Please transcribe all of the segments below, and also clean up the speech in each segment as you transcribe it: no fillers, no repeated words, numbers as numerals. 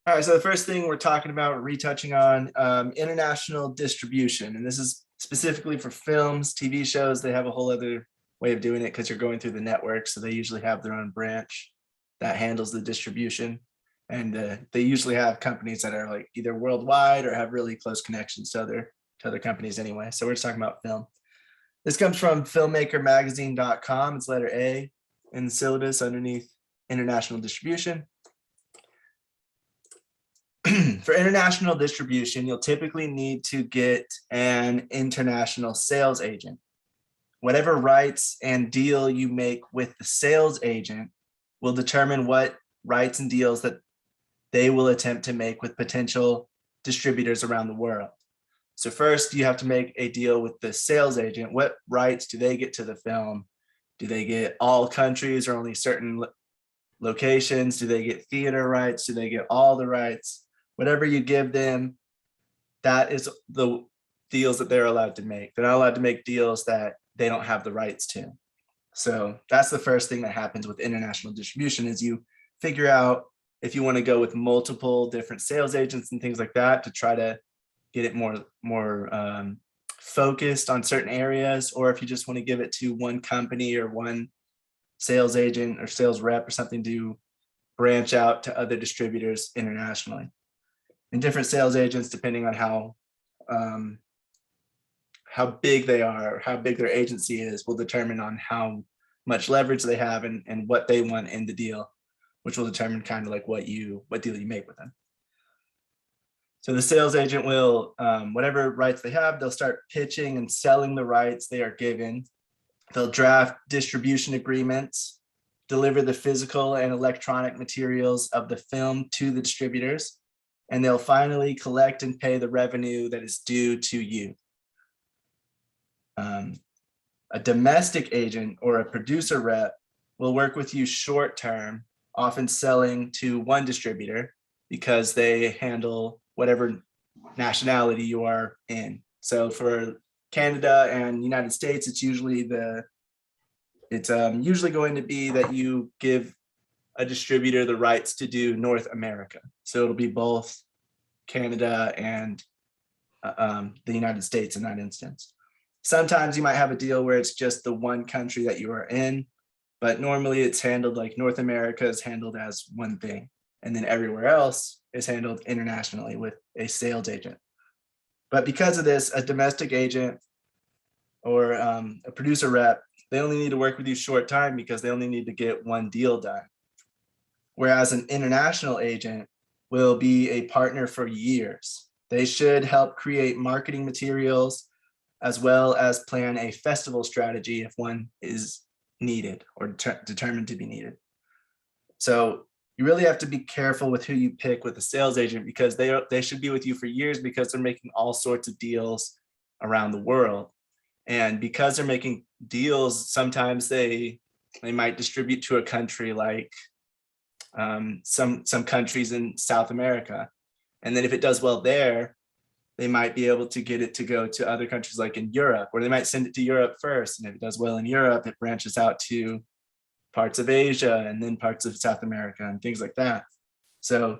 All right, so the first thing we're talking about, retouching on international distribution. And this is specifically for films, TV shows. They have a whole other way of doing it because you're going through the network. So they usually have their own branch that handles the distribution. And they usually have companies that are like either worldwide or have really close connections to other companies anyway. So we're just talking about film. This comes from filmmakermagazine.com. It's letter A in the syllabus underneath international distribution. For international distribution, you'll typically need to get an international sales agent. Whatever rights and deal you make with the sales agent will determine what rights and deals that they will attempt to make with potential distributors around the world. So first, you have to make a deal with the sales agent. What rights do they get to the film? Do they get all countries or only certain locations? Do they get theater rights? Do they get all the rights? Whatever you give them, that is the deals that they're allowed to make. They're not allowed to make deals that they don't have the rights to. So that's the first thing that happens with international distribution is you figure out if you want to go with multiple different sales agents and things like that to try to get it more focused on certain areas, or if you just want to give it to one company or one sales agent or sales rep or something to branch out to other distributors internationally. And different sales agents, depending on how big they are, how big their agency is, will determine on how much leverage they have and what they want in the deal, which will determine kind of like what deal you make with them. So the sales agent will, whatever rights they have, they'll start pitching and selling the rights they are given. They'll draft distribution agreements, deliver the physical and electronic materials of the film to the distributors, and they'll finally collect and pay the revenue that is due to you. A domestic agent or a producer rep will work with you short term, often selling to one distributor because they handle whatever nationality you are in. So for Canada and United States, it's usually going to be that you give a distributor the rights to do North America. So it'll be both Canada and the United States in that instance. Sometimes you might have a deal where it's just the one country that you are in, but normally it's handled like North America is handled as one thing, and then everywhere else is handled internationally with a sales agent. But because of this, a domestic agent or a producer rep, they only need to work with you short time because they only need to get one deal done. Whereas an international agent will be a partner for years. They should help create marketing materials as well as plan a festival strategy if one is needed or determined to be needed. So you really have to be careful with who you pick with a sales agent because they should be with you for years because they're making all sorts of deals around the world. And because they're making deals, sometimes they might distribute to a country like some countries in South America. And then if it does well there, they might be able to get it to go to other countries like in Europe, or they might send it to Europe first. And if it does well in Europe, it branches out to parts of Asia and then parts of South America and things like that. So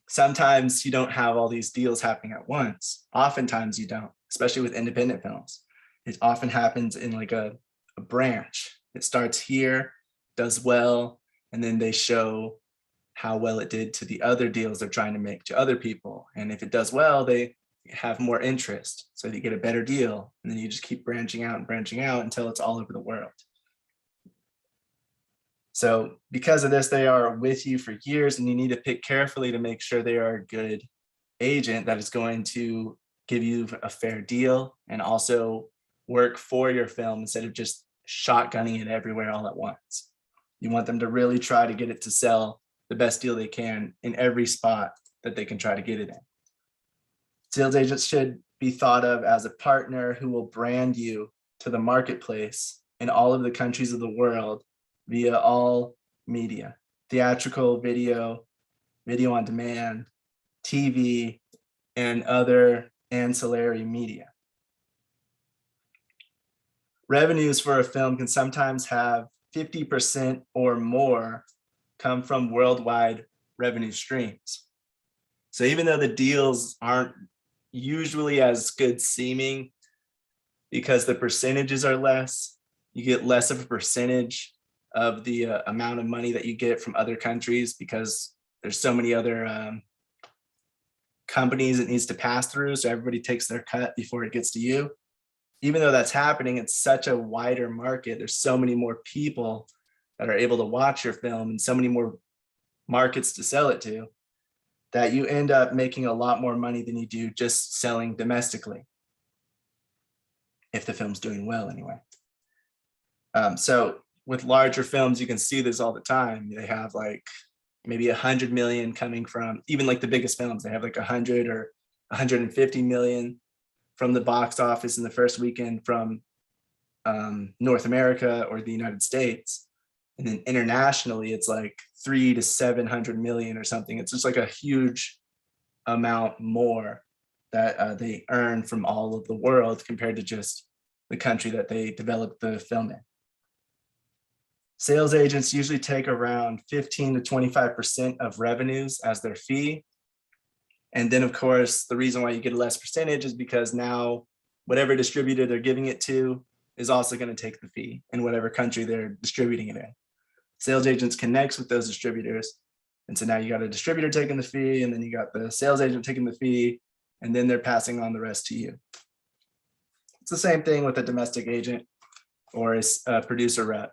sometimes you don't have all these deals happening at once. Oftentimes you don't, especially with independent films. It often happens in like a branch. It starts here, does well, and then they show how well it did to the other deals they're trying to make to other people. And if it does well, they have more interest. So you get a better deal. And then you just keep branching out until it's all over the world. So because of this, they are with you for years, and you need to pick carefully to make sure they are a good agent that is going to give you a fair deal and also work for your film instead of just shotgunning it everywhere all at once. You want them to really try to get it to sell the best deal they can in every spot that they can try to get it in. Sales agents should be thought of as a partner who will brand you to the marketplace in all of the countries of the world via all media, theatrical, video on demand, TV, and other ancillary media. Revenues for a film can sometimes have 50% or more come from worldwide revenue streams. So even though the deals aren't usually as good seeming because the percentages are less, you get less of a percentage of the amount of money that you get from other countries because there's so many other companies it needs to pass through. So everybody takes their cut before it gets to you. Even though that's happening, it's such a wider market. There's so many more people that are able to watch your film and so many more markets to sell it to that you end up making a lot more money than you do just selling domestically. If the film's doing well anyway. So with larger films, you can see this all the time. They have like maybe 100 million coming from, even like the biggest films, they have like 100 or 150 million from the box office in the first weekend from North America or the United States. And then internationally, it's like 300 to 700 million or something. It's just like a huge amount more that they earn from all of the world compared to just the country that they developed the film in. Sales agents usually take around 15 to 25% of revenues as their fee. And then of course, the reason why you get a less percentage is because now whatever distributor they're giving it to is also going to take the fee in whatever country they're distributing it in. Sales agents connects with those distributors. And so now you got a distributor taking the fee, and then you got the sales agent taking the fee, and then they're passing on the rest to you. It's the same thing with a domestic agent or a producer rep.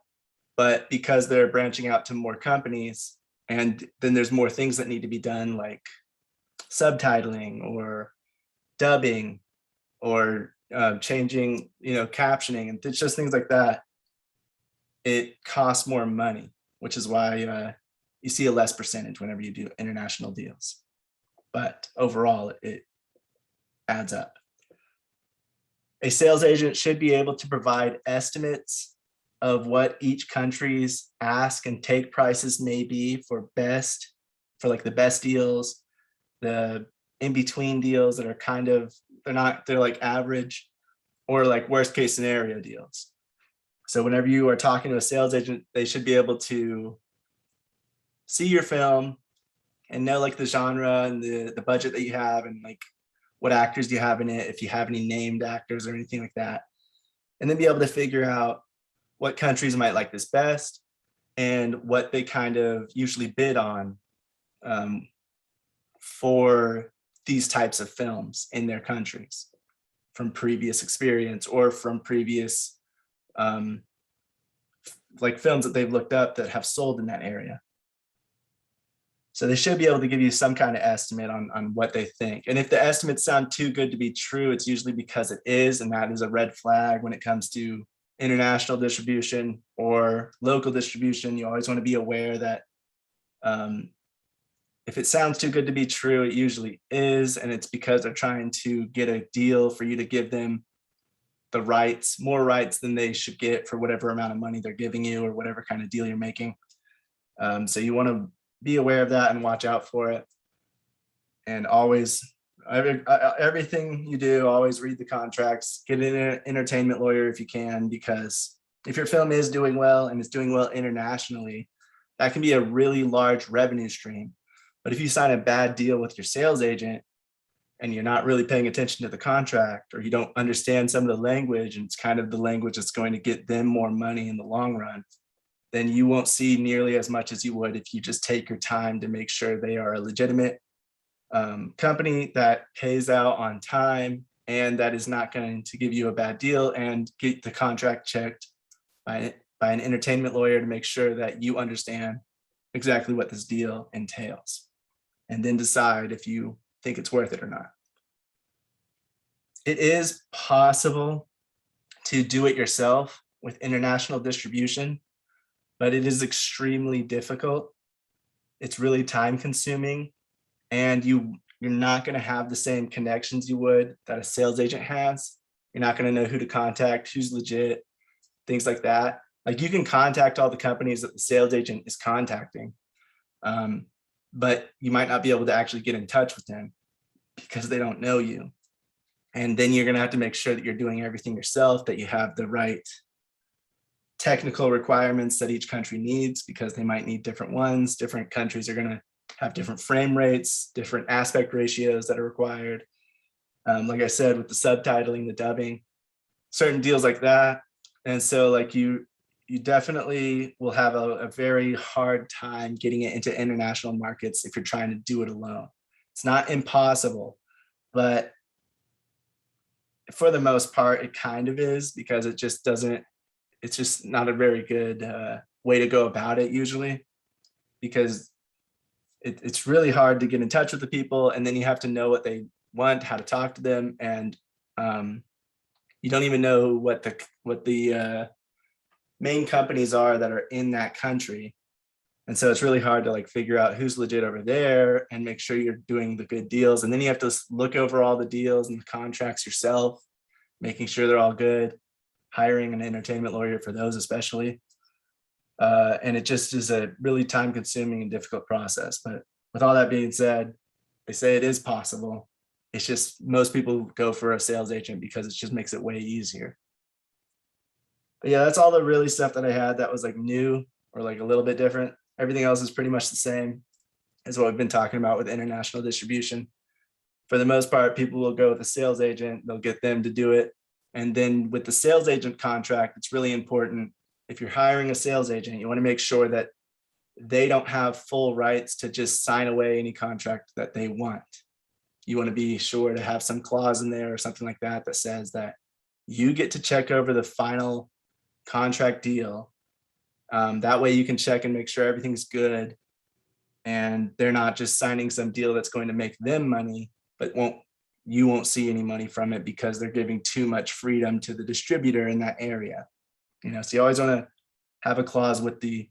But because they're branching out to more companies, and then there's more things that need to be done, like subtitling or dubbing or changing, captioning, and it's just things like that. It costs more money, which is why you see a less percentage whenever you do international deals. But overall, it adds up. A sales agent should be able to provide estimates of what each country's ask and take prices may be for like the best deals, the in-between deals that are they're like average, or like worst case scenario deals. So whenever you are talking to a sales agent, they should be able to see your film and know like the genre and the budget that you have and like what actors do you have in it, if you have any named actors or anything like that. And then be able to figure out what countries might like this best and what they kind of usually bid on for these types of films in their countries from previous experience or from previous like films that they've looked up that have sold in that area. So they should be able to give you some kind of estimate on what they think. And if the estimates sound too good to be true, it's usually because it is, and that is a red flag when it comes to international distribution or local distribution. You always want to be aware that if it sounds too good to be true, it usually is, and it's because they're trying to get a deal for you to give them the rights, more rights than they should get for whatever amount of money they're giving you or whatever kind of deal you're making. So you want to be aware of that and watch out for it. And always, everything you do, always read the contracts, get an entertainment lawyer if you can, because if your film is doing well and it's doing well internationally, that can be a really large revenue stream. But if you sign a bad deal with your sales agent and you're not really paying attention to the contract, or you don't understand some of the language, and it's kind of the language that's going to get them more money in the long run, then you won't see nearly as much as you would if you just take your time to make sure they are a legitimate company that pays out on time and that is not going to give you a bad deal, and get the contract checked by an entertainment lawyer to make sure that you understand exactly what this deal entails, and then decide if you think it's worth it or not. It is possible to do it yourself with international distribution, but it is extremely difficult. It's really time consuming, and you're not going to have the same connections you would that a sales agent has. You're not going to know who to contact, who's legit, things like that. Like you can contact all the companies that the sales agent is contacting, but you might not be able to actually get in touch with them because they don't know you. And then you're going to have to make sure that you're doing everything yourself, that you have the right technical requirements that each country needs, because they might need different ones. Different countries are going to have different frame rates, different aspect ratios that are required. Like I said, with the subtitling, the dubbing, certain deals like that. And so like you definitely will have a very hard time getting it into international markets if you're trying to do it alone. It's not impossible, but for the most part, it kind of is, because it just doesn't, it's just not a very good way to go about it usually, because it's really hard to get in touch with the people, and then you have to know what they want, how to talk to them, and you don't even know what the main companies are that are in that country. And so it's really hard to like figure out who's legit over there and make sure you're doing the good deals. And then you have to look over all the deals and the contracts yourself, making sure they're all good, hiring an entertainment lawyer for those especially. And it just is a really time consuming and difficult process. But with all that being said, they say it is possible. It's just most people go for a sales agent because it just makes it way easier. But yeah, that's all the really stuff that I had that was like new or like a little bit different. Everything else is pretty much the same as what we've been talking about with international distribution. For the most part, people will go with a sales agent, they'll get them to do it. And then with the sales agent contract, it's really important. If you're hiring a sales agent, you want to make sure that they don't have full rights to just sign away any contract that they want. You want to be sure to have some clause in there or something like that that says that you get to check over the final contract deal. That way you can check and make sure everything's good, and they're not just signing some deal that's going to make them money, but you won't see any money from it because they're giving too much freedom to the distributor in that area. You know, so you always want to have a clause with the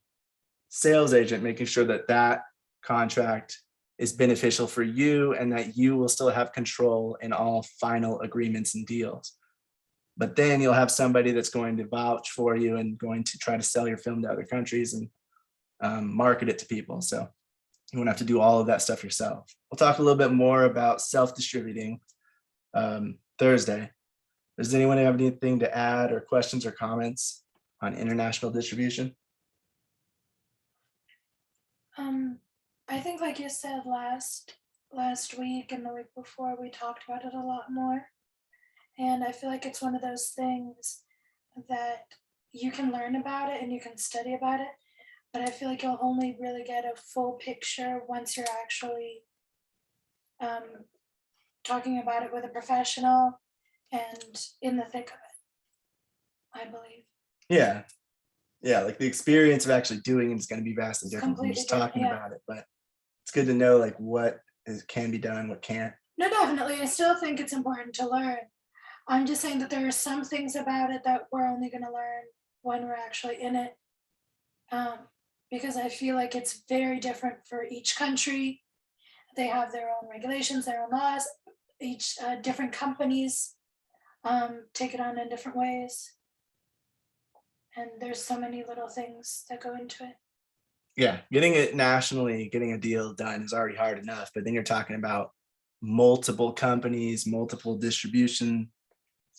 sales agent, making sure that that contract is beneficial for you and that you will still have control in all final agreements and deals. But then you'll have somebody that's going to vouch for you and going to try to sell your film to other countries and market it to people. So you won't have to do all of that stuff yourself. We'll talk a little bit more about self-distributing Thursday. Does anyone have anything to add or questions or comments on international distribution? I think like you said last week and the week before, we talked about it a lot more. And I feel like it's one of those things that you can learn about it and you can study about it, but I feel like you'll only really get a full picture once you're actually talking about it with a professional and in the thick of it, I believe. Yeah. Yeah, like the experience of actually doing it is going to be vastly different from Completely just different, talking yeah. about it. But it's good to know like what can be done, what can't. No, definitely. I still think it's important to learn. I'm just saying that there are some things about it that we're only going to learn when we're actually in it. Because I feel like it's very different for each country. They have their own regulations, their own laws. Each different companies take it on in different ways. And there's so many little things that go into it. Yeah, getting it nationally, getting a deal done is already hard enough, but then you're talking about multiple companies, multiple distribution.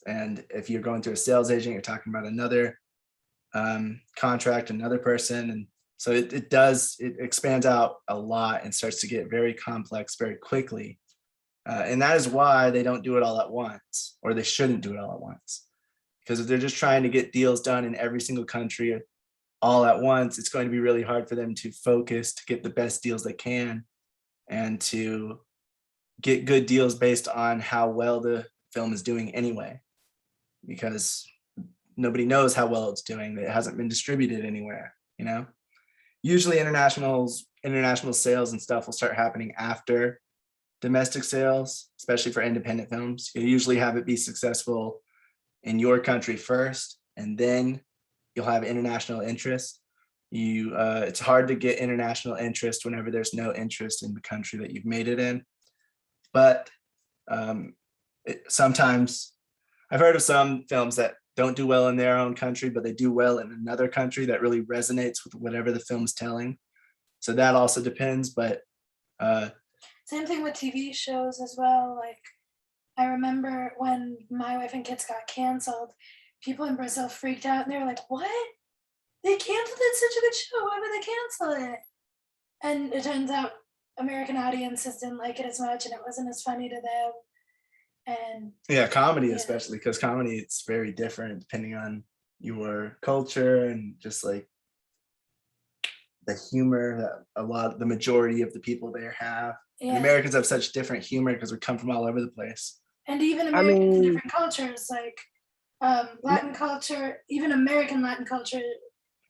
And if you're going through a sales agent, you're talking about another contract, another person. And so it expands out a lot and starts to get very complex very quickly. And that is why they don't do it all at once, or they shouldn't do it all at once. Because if they're just trying to get deals done in every single country all at once, it's going to be really hard for them to focus to get the best deals they can and to get good deals based on how well the film is doing anyway, because nobody knows how well it's doing. It hasn't been distributed anywhere, you know? Usually international sales and stuff will start happening after domestic sales, especially for independent films. You usually have it be successful in your country first, and then you'll have international interest. It's hard to get international interest whenever there's no interest in the country that you've made it in. But sometimes I've heard of some films that don't do well in their own country, but they do well in another country that really resonates with whatever the film's telling. So that also depends, but same thing with TV shows as well. Like I remember when My Wife and Kids got canceled, people in Brazil freaked out and they were like, what? They canceled it, such a good show, why would they cancel it? And it turns out American audiences didn't like it as much and it wasn't as funny to them. And Yeah, comedy yeah. especially, because comedy, it's very different depending on your culture and just like the humor that the majority of the people there have. And Yeah. Americans have such different humor because we come from all over the place. And even I Americans in mean, different cultures, like Latin culture, even American Latin culture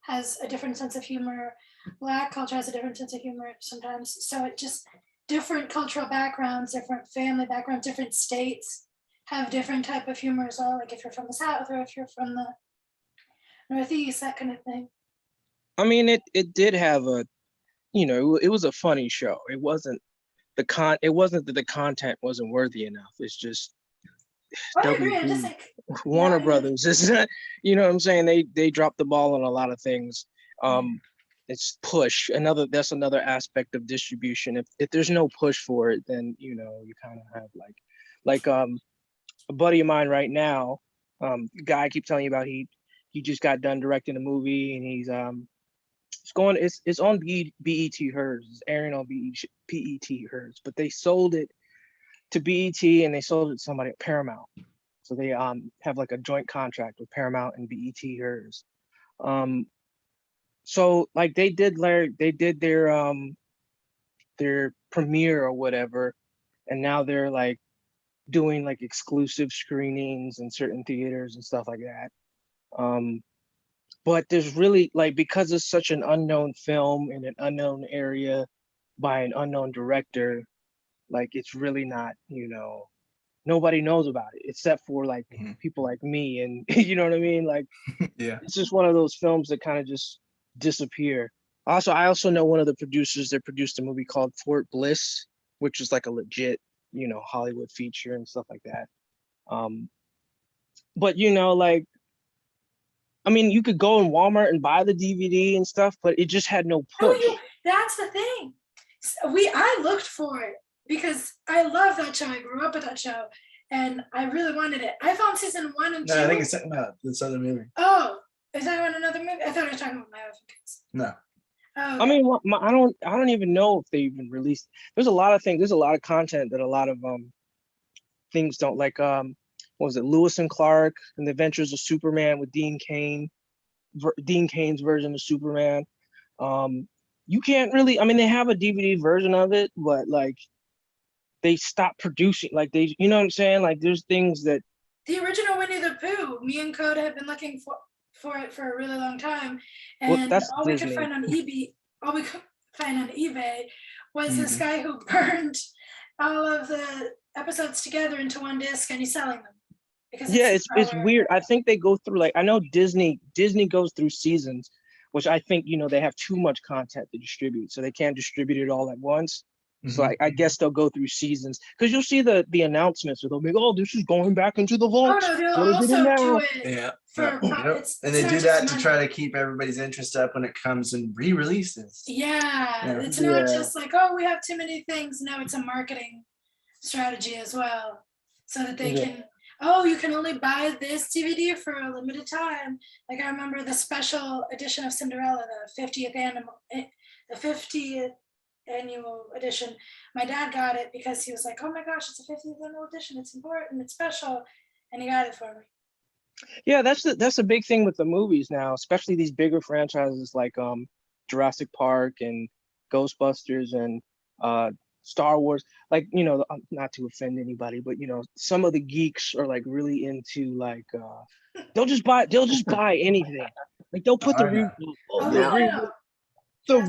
has a different sense of humor. Black culture has a different sense of humor sometimes. So it just different cultural backgrounds, different family backgrounds, different states have different type of humor as well. Like if you're from the South or if you're from the Northeast, that kind of thing. I mean, it did have a, it was a funny show. It wasn't it wasn't that the content wasn't worthy enough. It's just I agree. I'm just WB, like, Warner yeah, Brothers is not, you know what I'm saying? They dropped the ball on a lot of things. It's push. That's another aspect of distribution. If there's no push for it, then you kind of have like a buddy of mine right now, guy I keep telling you about, he just got done directing a movie and it's on BET Hers. It's airing on BET Hers, but they sold it to BET and they sold it to somebody at Paramount. So they have like a joint contract with Paramount and BET Hers. So like they did their premiere or whatever, and now they're like doing like exclusive screenings in certain theaters and stuff like that. But there's really, like, because it's such an unknown film in an unknown area by an unknown director, like it's really not, nobody knows about it except for like people like me, and you know what I mean? Like, Yeah. it's just one of those films that kind of just disappear. I also know one of the producers that produced a movie called Fort Bliss, which is like a legit, Hollywood feature and stuff like that. But like, I mean, you could go in Walmart and buy the DVD and stuff, but it just had no push. That's the thing. I looked for it because I love that show. I grew up with that show and I really wanted it. I found season 1 and 2. No, I think it's this other movie. Oh, is that one another movie? I thought I was talking about My Orphan Kids. No. Oh, okay. I mean, I don't even know if they even released. There's a lot of things. There's a lot of content that a lot of things don't like. What was it? Lewis and Clark and the Adventures of Superman with Dean Cain. Dean Cain's version of Superman. You can't really. I mean, they have a DVD version of it, but like they stopped producing. Like you know what I'm saying? Like there's things that the original Winnie the Pooh. Me and Code have been looking for it for a really long time, and all we could find on eBay was this guy who burned all of the episodes together into one disc, and he's selling them. Because it's weird. I think they go through, like, I know Disney goes through seasons, which I think they have too much content to distribute, so they can't distribute it all at once. So I guess they'll go through seasons, because you'll see the announcements where they'll be, oh, this is going back into the vault. Oh no, they'll also do it. Yeah. And they do that to try to keep everybody's interest up when it comes in re-releases. Yeah, it's not just like, oh, we have too many things. No, it's a marketing strategy as well, so that they can. Oh, you can only buy this DVD for a limited time. Like I remember the special edition of Cinderella, the 50th annual edition. My dad got it because he was like, oh my gosh, it's a 50th annual edition. It's important, it's special. And he got it for me. Yeah, that's the big thing with the movies now, especially these bigger franchises like Jurassic Park and Ghostbusters and Star Wars. Like, not to offend anybody, but some of the geeks are like really into like they'll just buy anything. Like they'll put the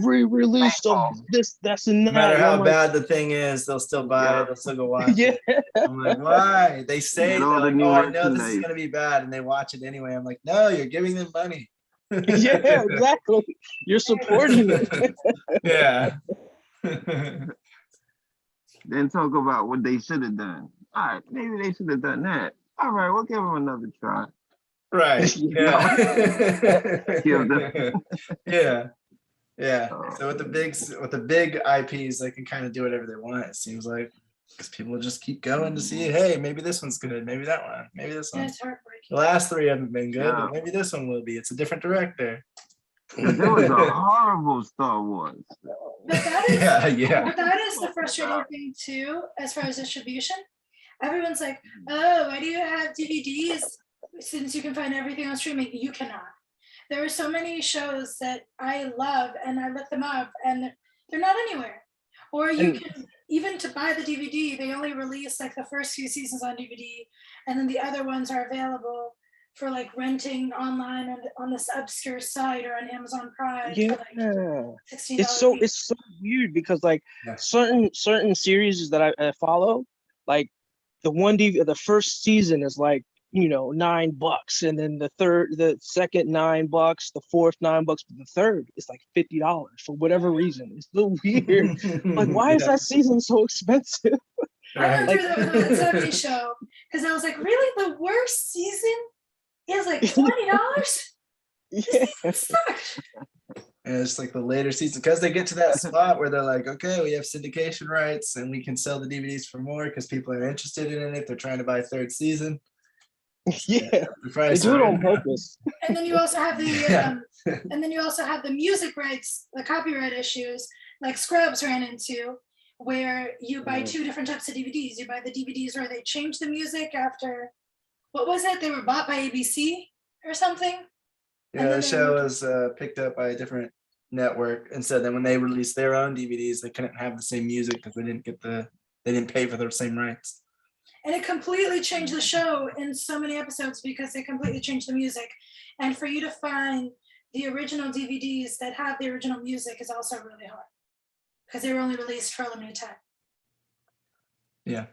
re-release of this, that's and that. No matter how bad the thing is, they'll still buy it, they'll still go watch it. I'm like, why? They say, like, oh, I know this is gonna be bad, and they watch it anyway. I'm like, no, you're giving them money. Yeah, exactly. You're supporting it. Yeah. Then talk about what they should have done. All right, maybe they should have done that. All right, we'll give them another try. Right. Yeah. Yeah. So with the big IPs, they can kind of do whatever they want, it seems like, because people will just keep going to see, hey, maybe this one's good, maybe that one, maybe this one. It's heartbreaking. The last 3 haven't been good, but maybe this one will be. It's a different director. But there was a horrible Star Wars. But that is, yeah. but that is the frustrating thing too, as far as distribution. Everyone's like, oh, why do you have DVDs since you can find everything on streaming? You cannot. There are so many shows that I love and I look them up and they're not anywhere. Or you And- can, even to buy the DVD, they only release like the first few seasons on DVD, and then the other ones are available for like renting online on this obscure site or on Amazon Prime Yeah. for like $16. It's so weird because like Yeah. certain series that I follow, like the first season is like, $9, and then the second $9, the fourth $9, but the third is like $50 for whatever reason. It's so weird. Like, why is that season so expensive? I went Right. through that with the 70 show because I was like, really, the worst season is like $20? Yeah. It sucked. And it's like the later season because they get to that spot where they're like, okay, we have syndication rights and we can sell the DVDs for more because people are interested in it. They're trying to buy a third season. Yeah. The They price do it on right? purpose. And then you also have the Yeah. and then you also have the music rights, the copyright issues, like Scrubs ran into, where you buy two different types of DVDs. You buy the DVDs where they changed the music after, what was it? They were bought by ABC or something. Yeah, And the then show was picked up by a different network, and so then when they released their own DVDs, they couldn't have the same music because they didn't pay for their same rights. And it completely changed the show in so many episodes because they completely changed the music. And for you to find the original DVDs that have the original music is also really hard because they were only released for a limited time. Yeah.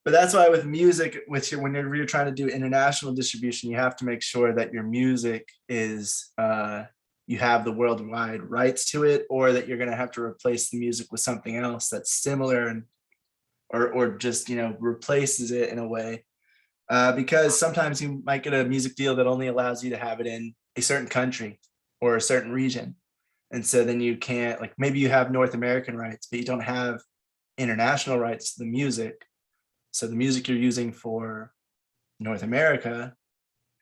But that's why with music, when you're trying to do international distribution, you have to make sure that your music is you have the worldwide rights to it, or that you're going to have to replace the music with something else that's similar and or just replaces it in a way. Because sometimes you might get a music deal that only allows you to have it in a certain country or a certain region. And so then you can't, like, maybe you have North American rights, but you don't have international rights to the music. So the music you're using for North America,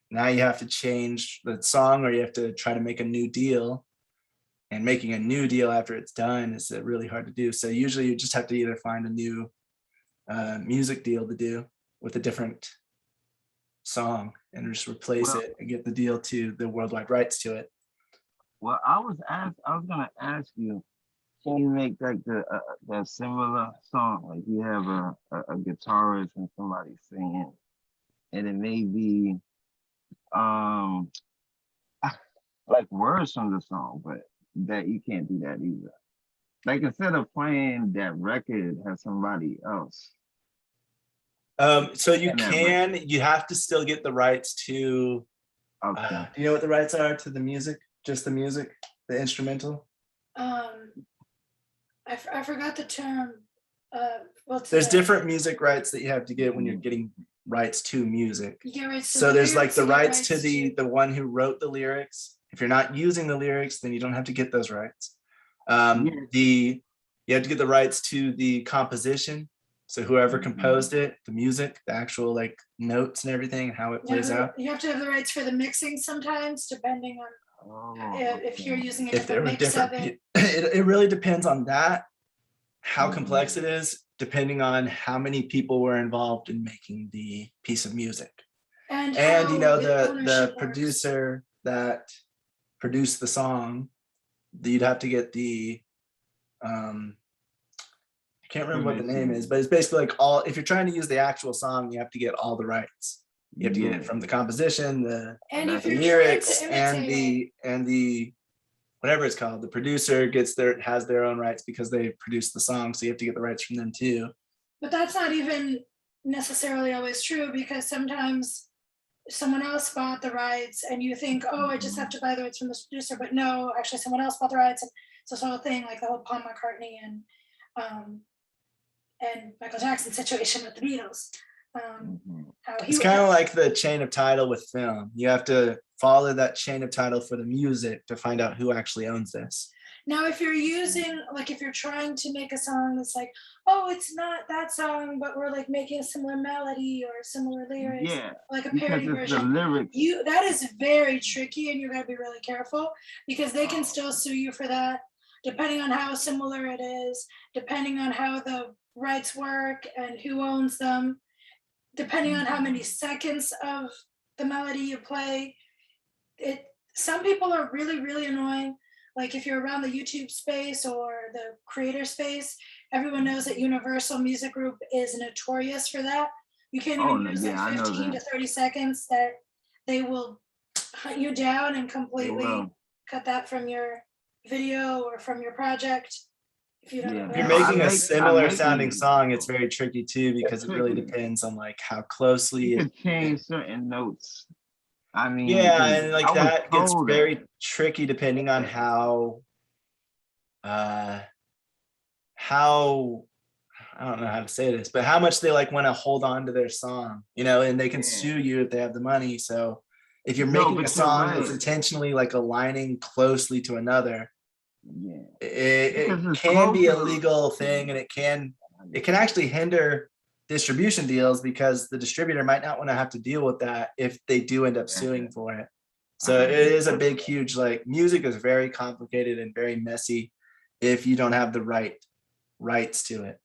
now you have to change the song or you have to try to make a new deal. And making a new deal after it's done is really hard to do. So usually you just have to either find a new music deal to do with a different song and just replace it and get the deal to the worldwide rights to it. Well, I was gonna ask you, can you make like the similar song, like you have a guitarist and somebody singing, and it may be like words from the song, but that you can't do that either. Like instead of playing that record, have somebody else. So you And that you have to still get the rights to, Okay. do you know what the rights are to the music? Just the music, the instrumental? I forgot the term. There's different music rights that you have to get when you're getting rights to music. You get rights to So the there's like lyrics, the you get rights to to- the one who wrote the lyrics. If you're not using the lyrics, then you don't have to get those rights. You have to get the rights to the composition. So whoever composed it, the music, the actual like notes and everything, and how it plays out. You have to have the rights for the mixing sometimes, depending on if you're using a If there different were mix of different, it. it really depends on that, how complex it is, depending on how many people were involved in making the piece of music. And And how the ownership works. producer that produced the song, you'd have to get the I can't remember what the name is, but it's basically like if you're trying to use the actual song, you have to get all the rights. You have to get it from the composition, the And if you're lyrics, trying to and imitate the whatever it's called. The producer has their own rights because they produced the song, so you have to get the rights from them too. But that's not even necessarily always true, because sometimes someone else bought the rights and you think, oh, I just have to buy the rights from this producer, but no, actually someone else bought the rights. And so it's a whole thing, like the whole Paul McCartney and Michael Jackson situation with the Beatles. It's kind of like the chain of title with film. You have to follow that chain of title for the music to find out who actually owns this. Now, if you're using, like, if you're trying to make a song that's like, oh, it's not that song, but we're like making a similar melody or similar lyrics, Yeah, like a because parody it's the version, lyrics. that is very tricky, and you gotta be really careful because they can still sue you for that, depending on how similar it is, depending on how the rights work and who owns them, depending on how many seconds of the melody you play. It Some people are really, really annoying. Like if you're around the YouTube space or the creator space, everyone knows that Universal Music Group is notorious for that. You can't Oh even no, use like yeah, I know 15 to that. 30 seconds that they will hunt you down and They completely will. cut that from your video or from your project if you don't Yeah, If you're obey. no, making a I similar make sounding music. song, it's very tricky too because It's it really tricky. depends on like how You closely it. could change certain notes. I mean, Yeah, because and I like was that gets told that. very tricky depending on uh how I don't know how to say this, but how much they like want to hold on to their song, and they can Yeah. sue you if they have the money. So if you're No, making a but you're song that's right. intentionally like aligning closely to another, Yeah, it because it's can be a closer. legal thing, and it can actually hinder distribution deals because the distributor might not want to have to deal with that if they do end up suing for it. So it is a big, huge, like music is very complicated and very messy if you don't have the rights to it,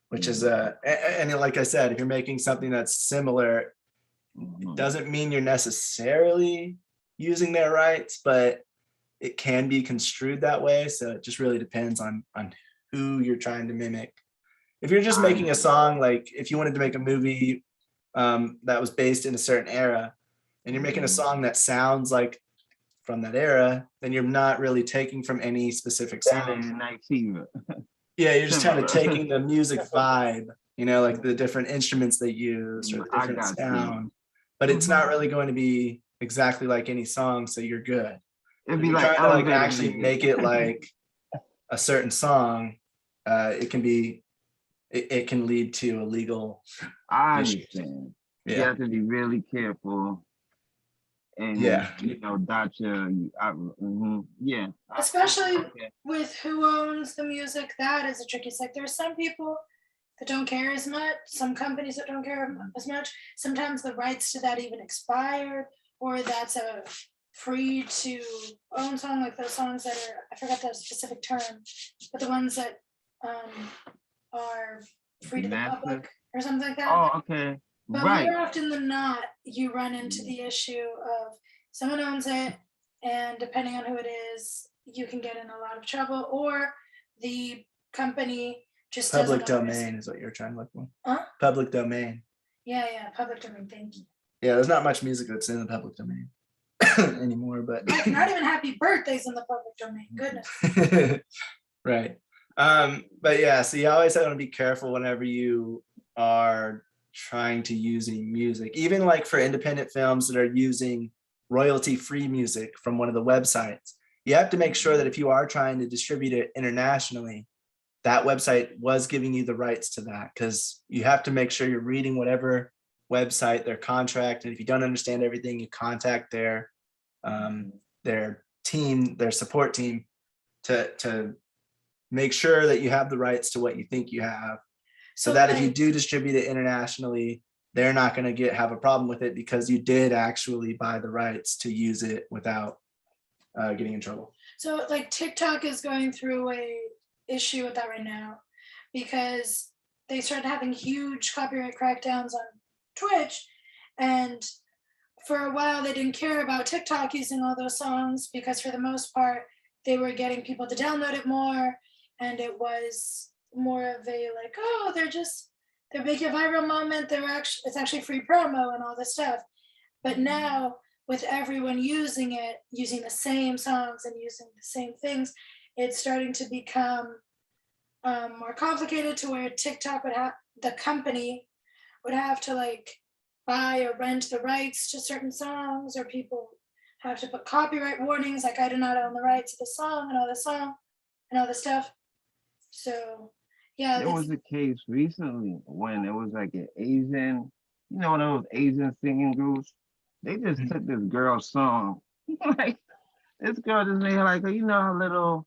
which is and like I said, if you're making something that's similar, it doesn't mean you're necessarily using their rights, but it can be construed that way. So it just really depends on who you're trying to mimic. If you're just making a song, like if you wanted to make a movie that was based in a certain era, and you're making a song that sounds like from that era, then you're not really taking from any specific Saturday song. Night Fever. Yeah, you're just kind of Similar. taking the music vibe, like the different instruments they use or the I different got you. sound, but it's not really going to be exactly like any song, so you're good. It'd If be you're like trying to like elevator actually music. make it like a certain song, it can be it can lead to a legal I issue. understand. You Yeah. have to be really careful and Yeah. dot your yeah. Especially Okay. with who owns the music, that is a tricky. It's like there's some people that don't care as much, some companies that don't care as much. Sometimes the rights to that even expired, or that's a free to own song, like those songs that are, I forgot the specific term, but the ones that are free to the Master? public or something like that. Oh, okay. But Right. more often than not, you run into the issue of someone owns it, and depending on who it is, you can get in a lot of trouble, or the company just Public doesn't want to domain is what you're trying to look for. Huh? Public domain. Yeah, public domain. Thank you. Yeah, there's not much music that's in the public domain anymore, but Not even happy birthdays in the public domain. Goodness. right. But yeah, so you always have to be careful whenever you are trying to using music, even like for independent films that are using royalty-free music from one of the websites. You have to make sure that if you are trying to distribute it internationally, that website was giving you the rights to that, because you have to make sure you're reading whatever website, their contract, and if you don't understand everything, you contact their team, their support team, to make sure that you have the rights to what you think you have, so that if you do distribute it internationally, they're not going to have a problem with it because you did actually buy the rights to use it without getting in trouble. So like TikTok is going through a issue with that right now because they started having huge copyright crackdowns on Twitch, and for a while they didn't care about TikTok using all those songs because for the most part they were getting people to download it more, and it was more of a like, oh, they're making a viral moment, it's actually free promo and all this stuff. But now with everyone using it, using the same songs and using the same things, it's starting to become more complicated to where TikTok would have, the company would have to like buy or rent the rights to certain songs, or people have to put copyright warnings like I do not own the rights to the song and all the stuff. So yeah, there was a case recently when it was like an Asian, one of those Asian singing groups. They just took this girl's song. Like this girl just made like a little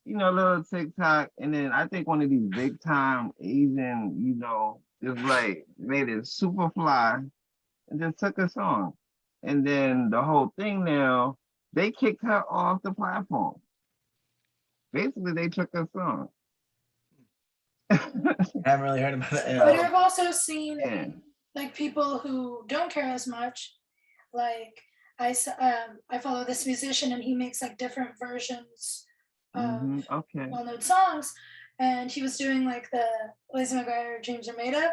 little TikTok, and then I think one of these big time Asian, just like made it super fly and just took a song. And then the whole thing now, they kicked her off the platform. Basically, they took her song. I haven't really heard about that. But Yeah. I've also seen Yeah. like people who don't care as much. Like I follow this musician and he makes like different versions of Okay. well-known songs, and he was doing like the Lizzie McGuire Dreams Are Made Of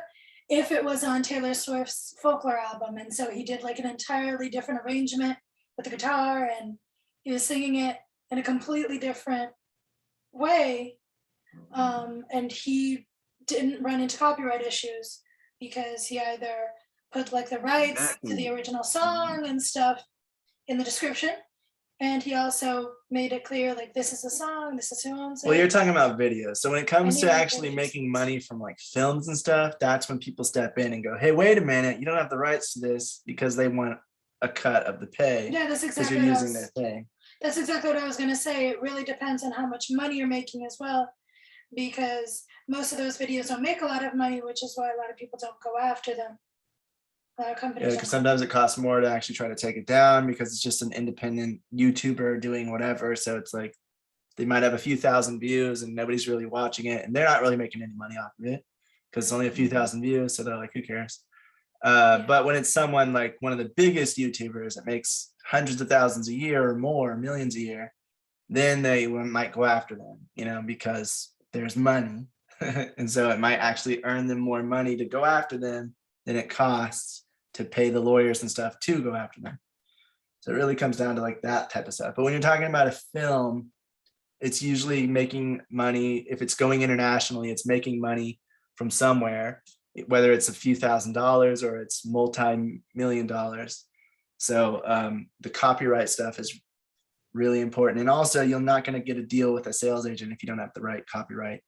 if it was on Taylor Swift's Folklore album, and so he did like an entirely different arrangement with the guitar, and he was singing it in a completely different way, and he didn't run into copyright issues because he either put like the rights to the original song and stuff in the description, and he also made it clear like this is a song, this is who owns it. Well, you're talking about videos. So when it comes to Any actually videos. making money from like films and stuff, that's when people step in and go, hey, wait a minute, you don't have the rights to this, because they want a cut of the pay Yeah, that's because exactly you're what I using their was, thing. that's exactly what I was gonna say. It really depends on how much money you're making as well, because most of those videos don't make a lot of money, which is why a lot of people don't go after them. A lot of companies Yeah, don't because go- sometimes it costs more to actually try to take it down because it's just an independent YouTuber doing whatever. So it's like they might have a few thousand views and nobody's really watching it, and they're not really making any money off of it because it's only a few thousand views. So they're like, who cares? But when it's someone like one of the biggest YouTubers that makes hundreds of thousands a year or more, millions a year, then they might go after them, because there's money. And so it might actually earn them more money to go after them than it costs to pay the lawyers and stuff to go after them. So it really comes down to like that type of stuff. But when you're talking about a film, it's usually making money. If it's going internationally, it's making money from somewhere, whether it's a few $1,000s or it's multi-million dollars. So the copyright stuff is really important. And also, you're not going to get a deal with a sales agent if you don't have the right copyright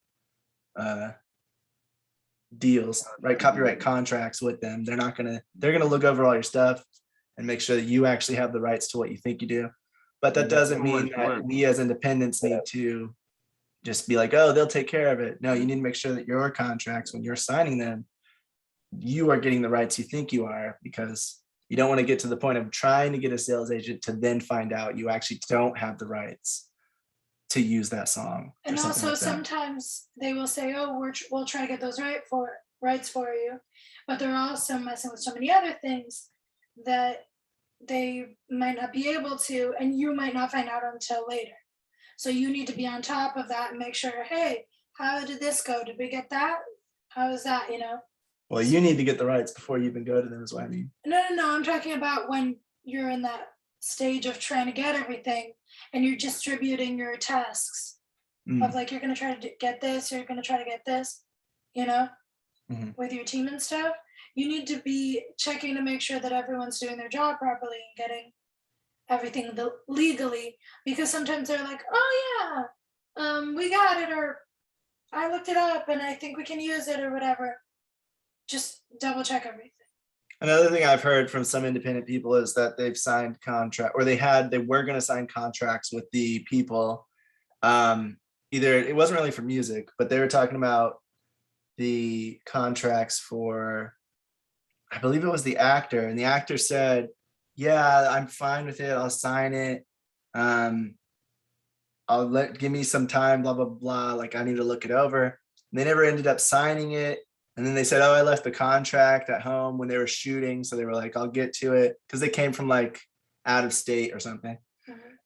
deals, right? Copyright contracts with them. They're going to look over all your stuff and make sure that you actually have the rights to what you think you do. But that doesn't mean that we as independents need to just be like, oh, they'll take care of it. No, you need to make sure that your contracts, when you're signing them, you are getting the rights you think you are, because you don't want to get to the point of trying to get a sales agent to then find out you actually don't have the rights to use that song. And also sometimes they will say, oh, we'll try to get those rights for you. But they're also messing with so many other things that they might not be able to, and you might not find out until later. So you need to be on top of that and make sure, hey, how did this go? Did we get that? How is that, Well, you need to get the rights before you even go to them, is what I mean. No, I'm talking about when you're in that stage of trying to get everything and you're distributing your tasks of like, you're going to try to get this, you're going to try to get this, with your team and stuff. You need to be checking to make sure that everyone's doing their job properly and getting everything legally, because sometimes they're like, oh yeah, we got it, or I looked it up and I think we can use it, or whatever. Just double check everything. Another thing I've heard from some independent people is that they've signed contract, or they were going to sign contracts with the people. Either it wasn't really for music, but they were talking about the contracts for, I believe it was the actor, and the actor said, yeah, I'm fine with it, I'll sign it, give me some time, blah blah blah, like I need to look it over. And they never ended up signing it. And then they said, oh, I left the contract at home when they were shooting, so they were like, I'll get to it, because they came from like out of state or something.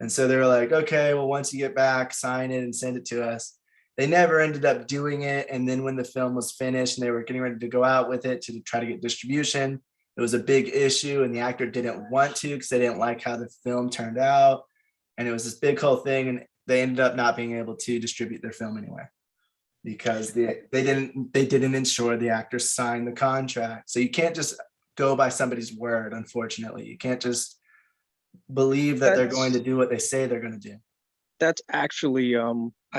And so they were like, okay, well, once you get back, sign it and send it to us. They never ended up doing it. And then when the film was finished and they were getting ready to go out with it to try to get distribution, it was a big issue, and the actor didn't want to because they didn't like how the film turned out. And it was this big whole thing, and they ended up not being able to distribute their film anyway, because they didn't ensure the actor signed the contract. So you can't just go by somebody's word, unfortunately. You can't just believe that they're going to do what they say they're going to do. That's actually a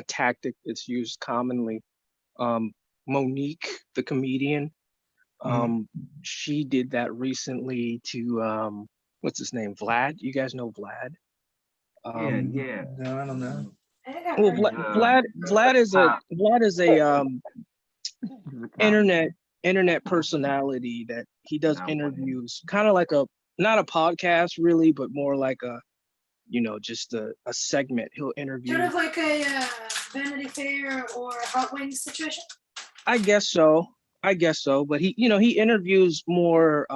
tactic that's used commonly. Monique, the comedian, she did that recently to what's his name, Vlad. You guys know Vlad? Yeah. No, I don't know. I think I've Well, heard Vlad is a top. He's a internet personality that he does interviews, kind of like not a podcast really, but more like a, just a segment. He'll interview. sort of like a Vanity Fair or Hot Wings situation. I guess so. But he interviews more,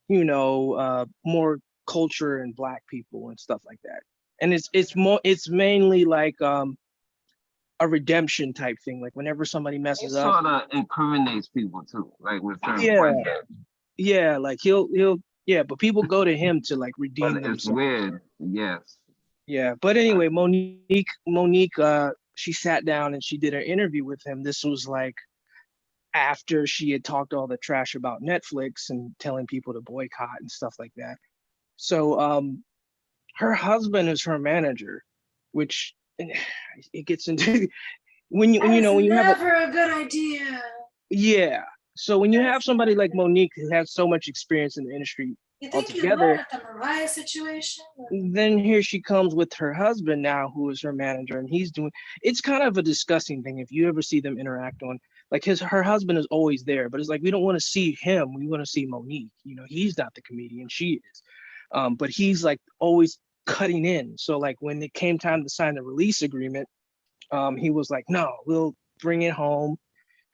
more culture and Black people and stuff like that. And it's mainly like a redemption type thing. Like whenever somebody He messes up, sort of incriminates people too, like with certain yeah, questions. yeah, like he'll but people go to him to like redeem But it's themselves. weird, yes. Yeah, but anyway, Monique, she sat down and she did an interview with him. This was like after she had talked all the trash about Netflix and telling people to boycott and stuff like that. So her husband is her manager, which it gets into when you have never a good idea. yeah. So when you have somebody like Monique who has so much experience in the industry You think you'd altogether, learn at the Mariah situation? then here she comes with her husband now, who is her manager, and it's kind of a disgusting thing if you ever see them interact on, like her husband is always there, but it's like we don't want to see him, we want to see Monique. He's not the comedian, she is. But he's like always cutting in. So like when it came time to sign the release agreement, he was like, no, we'll bring it home,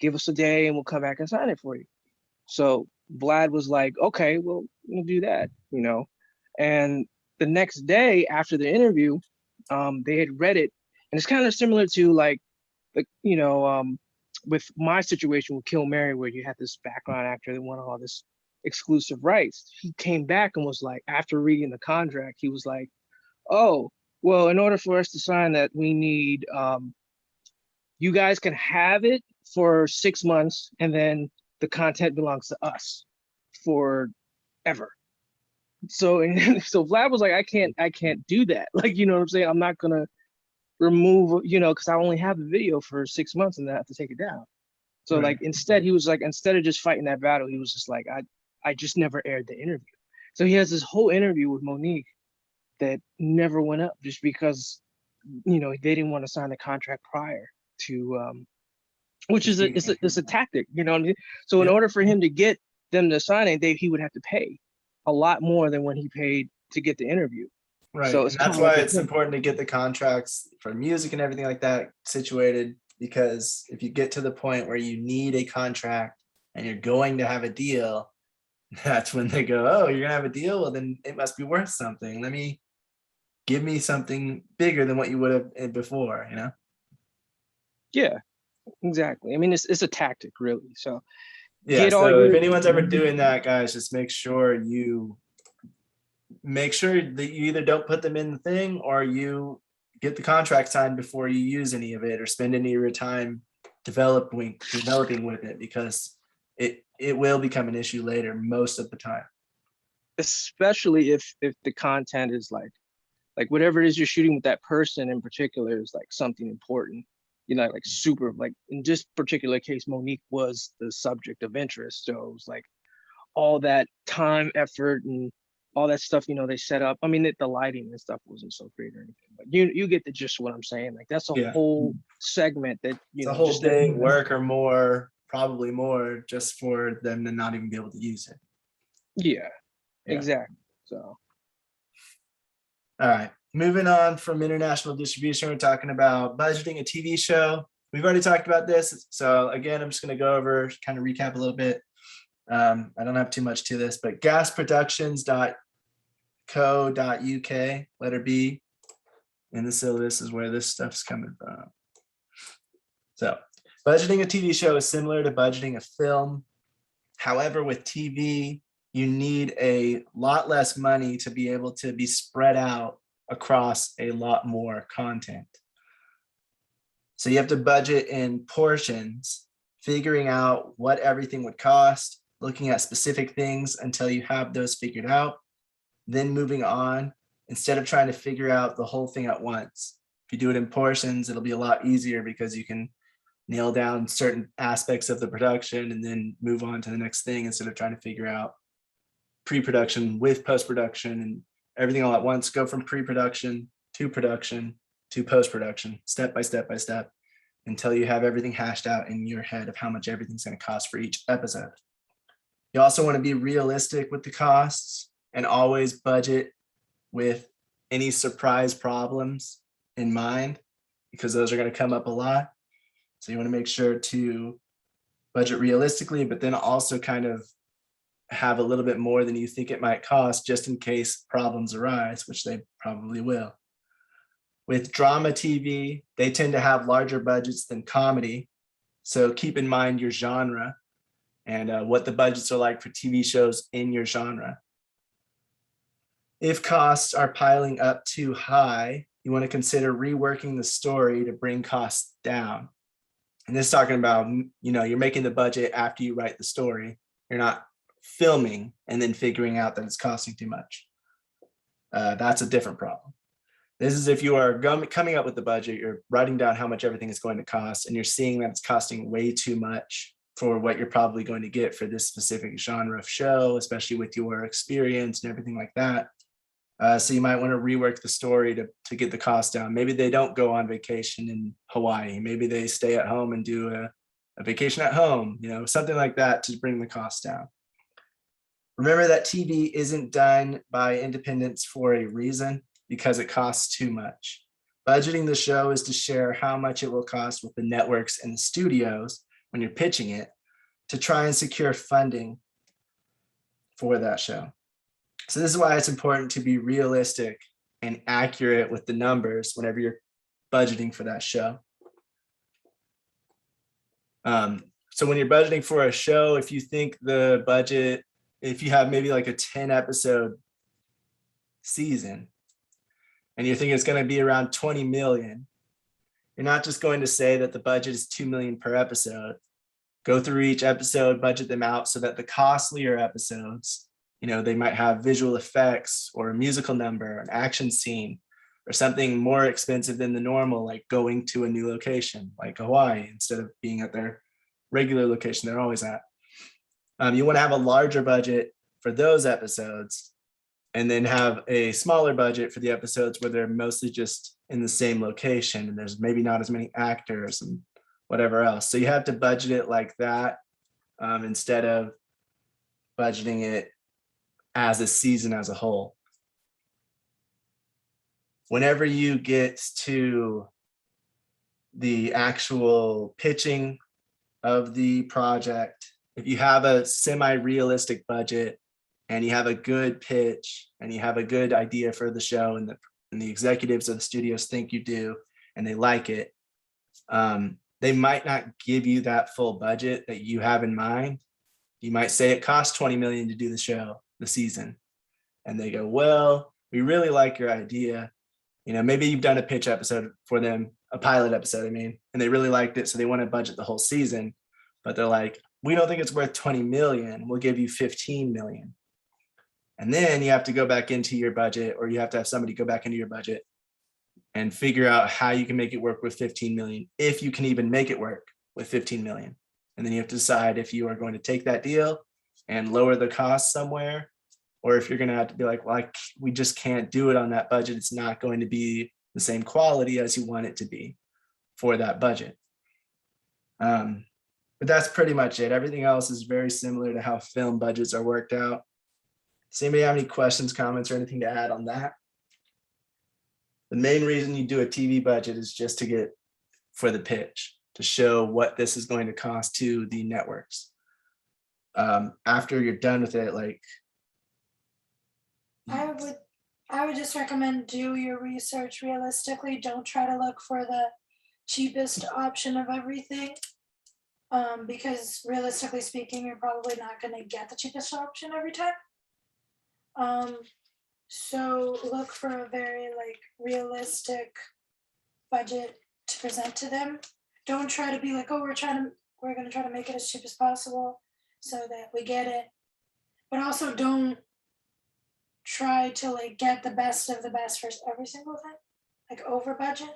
give us a day and we'll come back and sign it for you. So Vlad was like, okay, well, we'll do that, And the next day after the interview, they had read it, and it's kind of similar to like, with my situation with Kill Mary, where you had this background actor that wanted all this exclusive rights. He came back and was like, after reading the contract, he was like, oh, well, in order for us to sign that, we need, you guys can have it for 6 months, and then the content belongs to us forever. So so Vlad was like, I can't do that. Like, you know what I'm saying? I'm not gonna remove, because I only have the video for 6 months and then I have to take it down. So Right. like instead of just fighting that battle, he was just like, I just never aired the interview. So he has this whole interview with Monique that never went up just because, they didn't want to sign the contract prior to which is it's a tactic, you know what I mean? So in order for him to get them to sign it, he would have to pay a lot more than when he paid to get the interview. Right. So and that's why it's important to get the contracts for music and everything like that situated, because if you get to the point where you need a contract and you're going to have a deal, that's when they go, oh, you're gonna have a deal? Well, then it must be worth something. Give me something bigger than what you would have before, Yeah, exactly. I mean, it's a tactic, really. So yeah. So if anyone's ever doing that, guys, just make sure that you either don't put them in the thing or you get the contract signed before you use any of it or spend any of your time developing with it, because it will become an issue later most of the time. Especially if the content is like whatever it is you're shooting with that person in particular is like something important, like super, like in this particular case, Monique was the subject of interest. So it was like all that time, effort, and all that stuff, they set up. I mean, the lighting and stuff wasn't so great or anything, but you get the gist of what I'm saying. Like that's a whole segment that, it's a whole day work or more, probably more, just for them to not even be able to use it. Yeah. Exactly. So. All right, moving on from international distribution, we're talking about budgeting a TV show. We've already talked about this. So again, I'm just going to go over, kind of recap a little bit. I don't have too much to this, but gasproductions.co.uk, letter B in the syllabus is where this stuff's coming from. So budgeting a TV show is similar to budgeting a film. However, with TV, you need a lot less money to be able to be spread out across a lot more content. So you have to budget in portions, figuring out what everything would cost, looking at specific things until you have those figured out, then moving on instead of trying to figure out the whole thing at once. If you do it in portions, it'll be a lot easier because you can nail down certain aspects of the production and then move on to the next thing instead of trying to figure out pre-production with post-production and everything all at once. Go from pre-production to production to post-production, step by step by step, until you have everything hashed out in your head of how much everything's going to cost for each episode. You also want to be realistic with the costs and always budget with any surprise problems in mind, because those are going to come up a lot. So you want to make sure to budget realistically, but then also kind of have a little bit more than you think it might cost just in case problems arise, which they probably will. With drama TV, they tend to have larger budgets than comedy. So keep in mind your genre and what the budgets are like for TV shows in your genre. If costs are piling up too high, you want to consider reworking the story to bring costs down. And this is talking about, you're making the budget after you write the story. You're not filming and then figuring out that it's costing too much. That's a different problem. This is if you are coming up with the budget, you're writing down how much everything is going to cost, and you're seeing that it's costing way too much for what you're probably going to get for this specific genre of show, especially with your experience and everything like that. So you might want to rework the story to get the cost down. Maybe they don't go on vacation in Hawaii. Maybe they stay at home and do a vacation at home, something like that to bring the cost down. Remember that TV isn't done by independents for a reason, because it costs too much. Budgeting the show is to share how much it will cost with the networks and the studios when you're pitching it to try and secure funding for that show. So this is why it's important to be realistic and accurate with the numbers whenever you're budgeting for that show. So when you're budgeting for a show, if you think the budget, if you have maybe like a 10 episode season and you think it's going to be around 20 million, you're not just going to say that the budget is 2 million per episode. Go through each episode, budget them out so that the costlier episodes, they might have visual effects or a musical number, an action scene, or something more expensive than the normal, like going to a new location, like Hawaii, instead of being at their regular location they're always at. You want to have a larger budget for those episodes and then have a smaller budget for the episodes where they're mostly just in the same location and there's maybe not as many actors and whatever else. So you have to budget it like that instead of budgeting it as a season as a whole. Whenever you get to the actual pitching of the project, if you have a semi-realistic budget and you have a good pitch and you have a good idea for the show and the executives of the studios think you do and they like it, they might not give you that full budget that you have in mind. You might say it costs 20 million to do the show, the season. And they go, well, we really like your idea. Maybe you've done a pitch episode for them, a pilot episode, and they really liked it. So they want to budget the whole season, but they're like, we don't think it's worth 20 million. We'll give you 15 million. And then you have to go back into your budget, or you have to have somebody go back into your budget and figure out how you can make it work with 15 million, if you can even make it work with 15 million. And then you have to decide if you are going to take that deal and lower the cost somewhere, or if you're going to have to be like, well, we just can't do it on that budget. It's not going to be the same quality as you want it to be for that budget. But that's pretty much it. Everything else is very similar to how film budgets are worked out. Does anybody have any questions, comments, or anything to add on that? The main reason you do a TV budget is just to get for the pitch, to show what this is going to cost to the networks. After you're done with it, I would just recommend do your research realistically. Don't try to look for the cheapest option of everything. Because realistically speaking, you're probably not going to get the cheapest option every time. So look for a very realistic budget to present to them. Don't try to be like, oh, we're going to try to make it as cheap as possible so that we get it. But also don't try to get the best of the best for every single thing, over budget.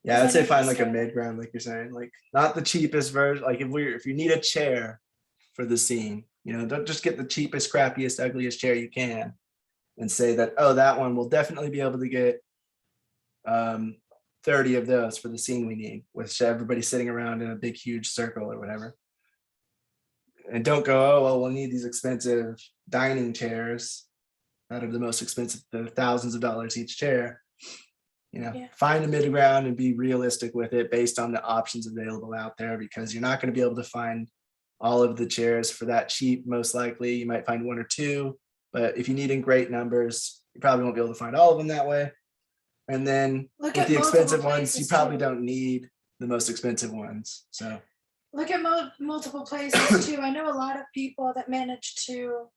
Yeah, I'd say find a mid ground, like you're saying, not the cheapest version. If you need a chair for the scene, don't just get the cheapest, crappiest, ugliest chair you can and say that, oh, that one will definitely be able to get 30 of those for the scene we need, with everybody sitting around in a big, huge circle or whatever. And don't go, oh, well, we'll need these expensive dining chairs that are the most expensive, the thousands of dollars each chair. Find a middle ground and be realistic with it based on the options available out there, because you're not going to be able to find all of the chairs for that cheap. Most likely you might find one or two, but if you need in great numbers, you probably won't be able to find all of them that way. And then Look with at the expensive multiple ones, you places, probably too. don't need the most expensive ones. So Look at multiple places too. I know a lot of people that manage to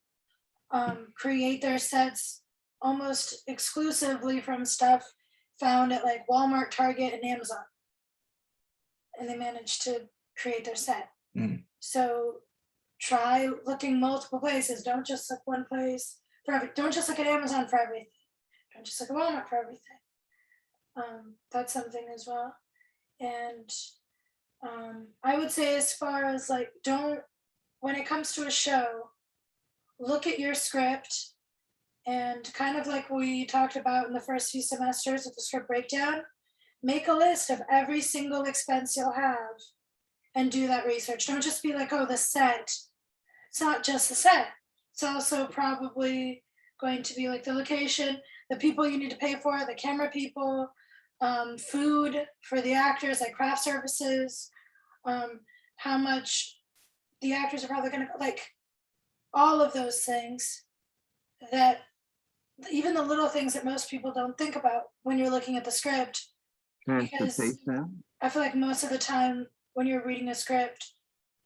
create their sets almost exclusively from stuff found at like Walmart, Target, and Amazon. And they manage to create their set. Mhm. So try looking multiple places. Don't just look one place for don't just look at Amazon for everything. Don't just look at Walmart for everything. That's something as well. And I would say, as far as like, when it comes to a show, look at your script, and kind of like we talked about in the first few semesters with the script breakdown, make a list of every single expense you'll have and do that research. Don't just be like, oh, the set. It's not just the set. It's also probably going to be like the location, the people you need to pay for, the camera people, food for the actors, like craft services, how much the actors are probably going to, like, all of those things, that even the little things that most people don't think about when you're looking at the script. Because Transportation. I feel like most of the time when you're reading a script,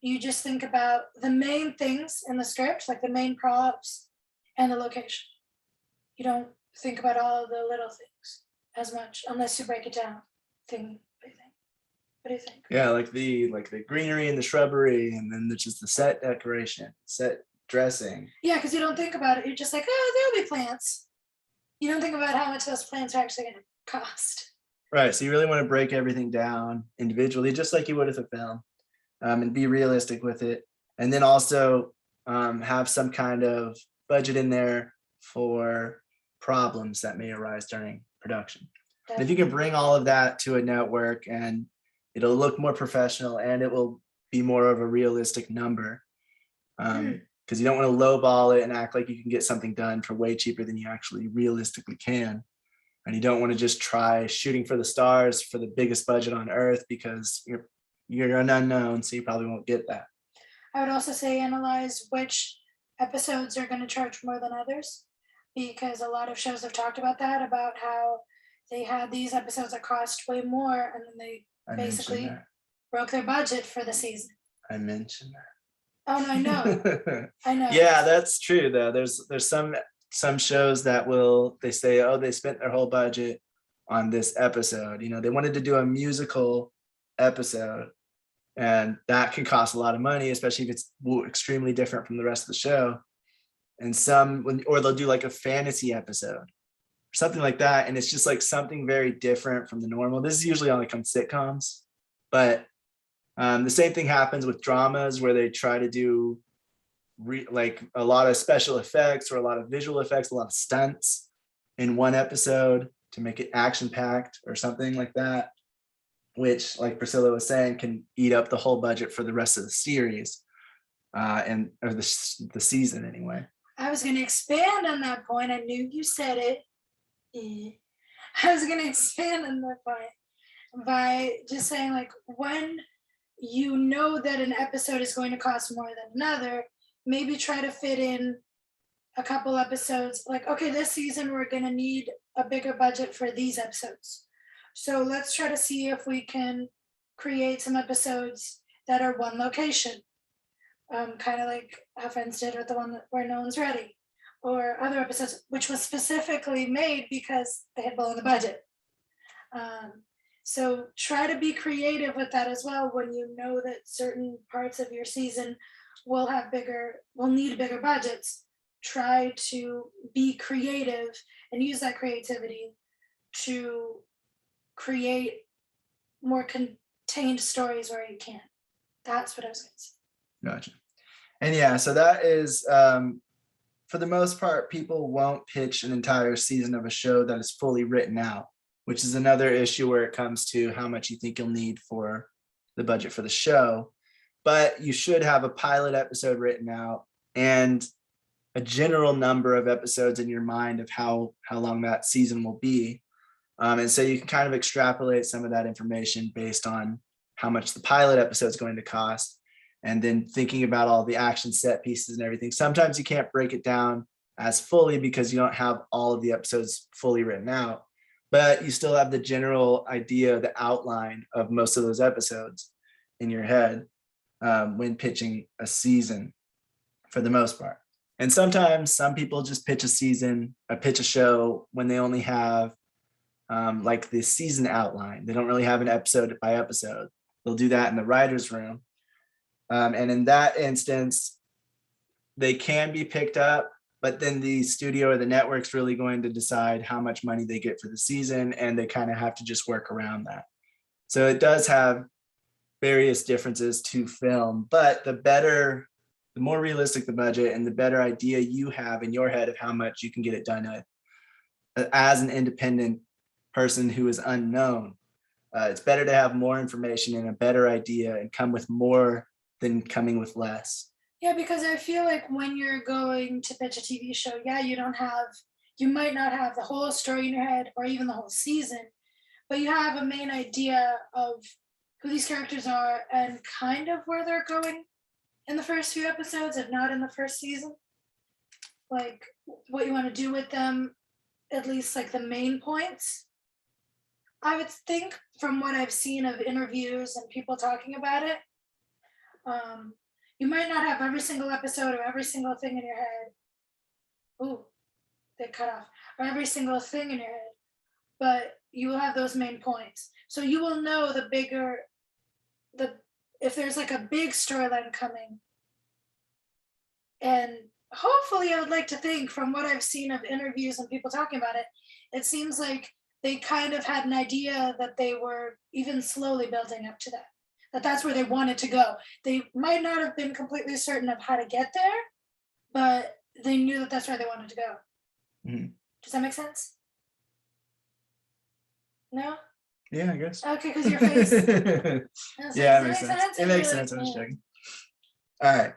you just think about the main things in the script, like the main props and the location. You don't think about all the little things as much unless you break it down. What do you think? yeah, like the greenery and the shrubbery, and then there's just the set decoration, set dressing. Yeah, because you don't think about it. You're just like, oh, there'll be plants. You don't think about how much those plants are actually going to cost. Right. So you really want to break everything down individually, just like you would with a film, and be realistic with it. And then also have some kind of budget in there for problems that may arise during production. And if you can bring all of that to a network, and it'll look more professional, and it will be more of a realistic number, because you don't want to lowball it and act like you can get something done for way cheaper than you actually realistically can. And you don't want to just try shooting for the stars for the biggest budget on earth, because you're an unknown, so you probably won't get that. I would also say analyze which episodes are going to charge more than others, because a lot of shows have talked about that, about how they had these episodes that cost way more, and then they basically broke their budget for the season. I mentioned that. Oh, no, I know. I know. Yeah, that's true though. There's some shows that they say, oh, they spent their whole budget on this episode. They wanted to do a musical episode, and that can cost a lot of money, especially if it's extremely different from the rest of the show. And or they'll do like a fantasy episode or something like that, and it's just like something very different from the normal. This is usually on sitcoms, but the same thing happens with dramas, where they try to do like a lot of special effects or a lot of visual effects, a lot of stunts in one episode to make it action-packed or something like that, which, like Priscilla was saying, can eat up the whole budget for the rest of the series, or the season anyway. I was going to expand on that point. I knew you said it. I was going to expand on that point by just saying, like, when you know that an episode is going to cost more than another, maybe try to fit in a couple episodes. Like, okay, this season we're going to need a bigger budget for these episodes. So let's try to see if we can create some episodes that are one location. Kind of like how Friends did with the one where no one's ready, or other episodes, which was specifically made because they had blown the budget. So try to be creative with that as well, when you know that certain parts of your season will need bigger budgets. Try to be creative and use that creativity to create more contained stories where you can. That's what I was going to say. Gotcha. And yeah, so that is, for the most part, people won't pitch an entire season of a show that is fully written out which is another issue where it comes to how much you think you'll need for the budget for the show. But you should have a pilot episode written out and a general number of episodes in your mind of how long that season will be. And so you can kind of extrapolate some of that information based on how much the pilot episode is going to cost. And then thinking about all the action set pieces and everything. Sometimes you can't break it down as fully because you don't have all of the episodes fully written out, but you still have the general idea, the outline of most of those episodes in your head when pitching a season for the most part. And sometimes some people just pitch a show when they only have like the season outline. They don't really have an episode by episode. They'll do that in the writer's room. And in that instance, they can be picked up, but then the studio or the network's really going to decide how much money they get for the season, and they kind of have to just work around that. So it does have various differences to film, but the more realistic the budget and the better idea you have in your head of how much you can get it done as an independent person who is unknown, it's better to have more information and a better idea and come with more than coming with less. Yeah, because I feel like when you're going to pitch a TV show, yeah, you might not have the whole story in your head or even the whole season, but you have a main idea of who these characters are and kind of where they're going in the first few episodes, if not in the first season. Like what you want to do with them, at least like the main points. I would think from what I've seen of interviews and people talking about it, you might not have every single episode or every single thing in your head. Ooh, they cut off. Or every single thing in your head, but you will have those main points. So you will know if there's like a big storyline coming. And hopefully, I would like to think from what I've seen of interviews and people talking about it, it seems like they kind of had an idea that they were even slowly building up to that that's where they wanted to go. They might not have been completely certain of how to get there, but they knew that that's where they wanted to go. Mm-hmm. Does that make sense? No? Yeah, I guess. Okay, because your face. Yeah, it makes sense. It makes sense. I'm just checking. All right.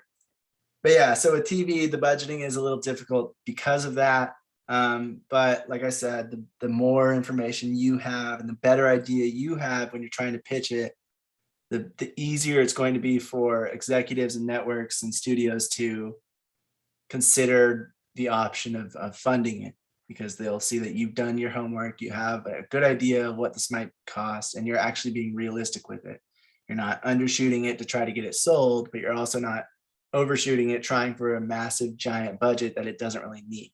But yeah, so with TV, the budgeting is a little difficult because of that. But like I said, the more information you have and the better idea you have when you're trying to pitch it, the easier it's going to be for executives and networks and studios to consider the option of funding it, because they'll see that you've done your homework, you have a good idea of what this might cost, and you're actually being realistic with it. You're not undershooting it to try to get it sold, but you're also not overshooting it, trying for a massive giant budget that it doesn't really need.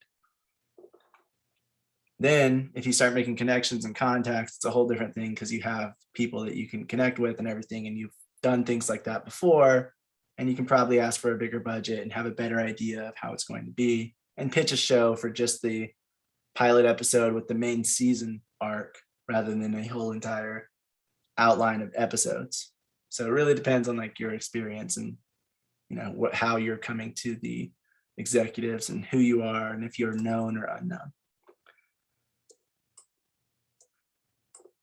Then if you start making connections and contacts, it's a whole different thing, because you have people that you can connect with and everything, and you've done things like that before, and you can probably ask for a bigger budget and have a better idea of how it's going to be and pitch a show for just the pilot episode with the main season arc rather than a whole entire outline of episodes. So it really depends on like your experience and how you're coming to the executives and who you are and if you're known or unknown.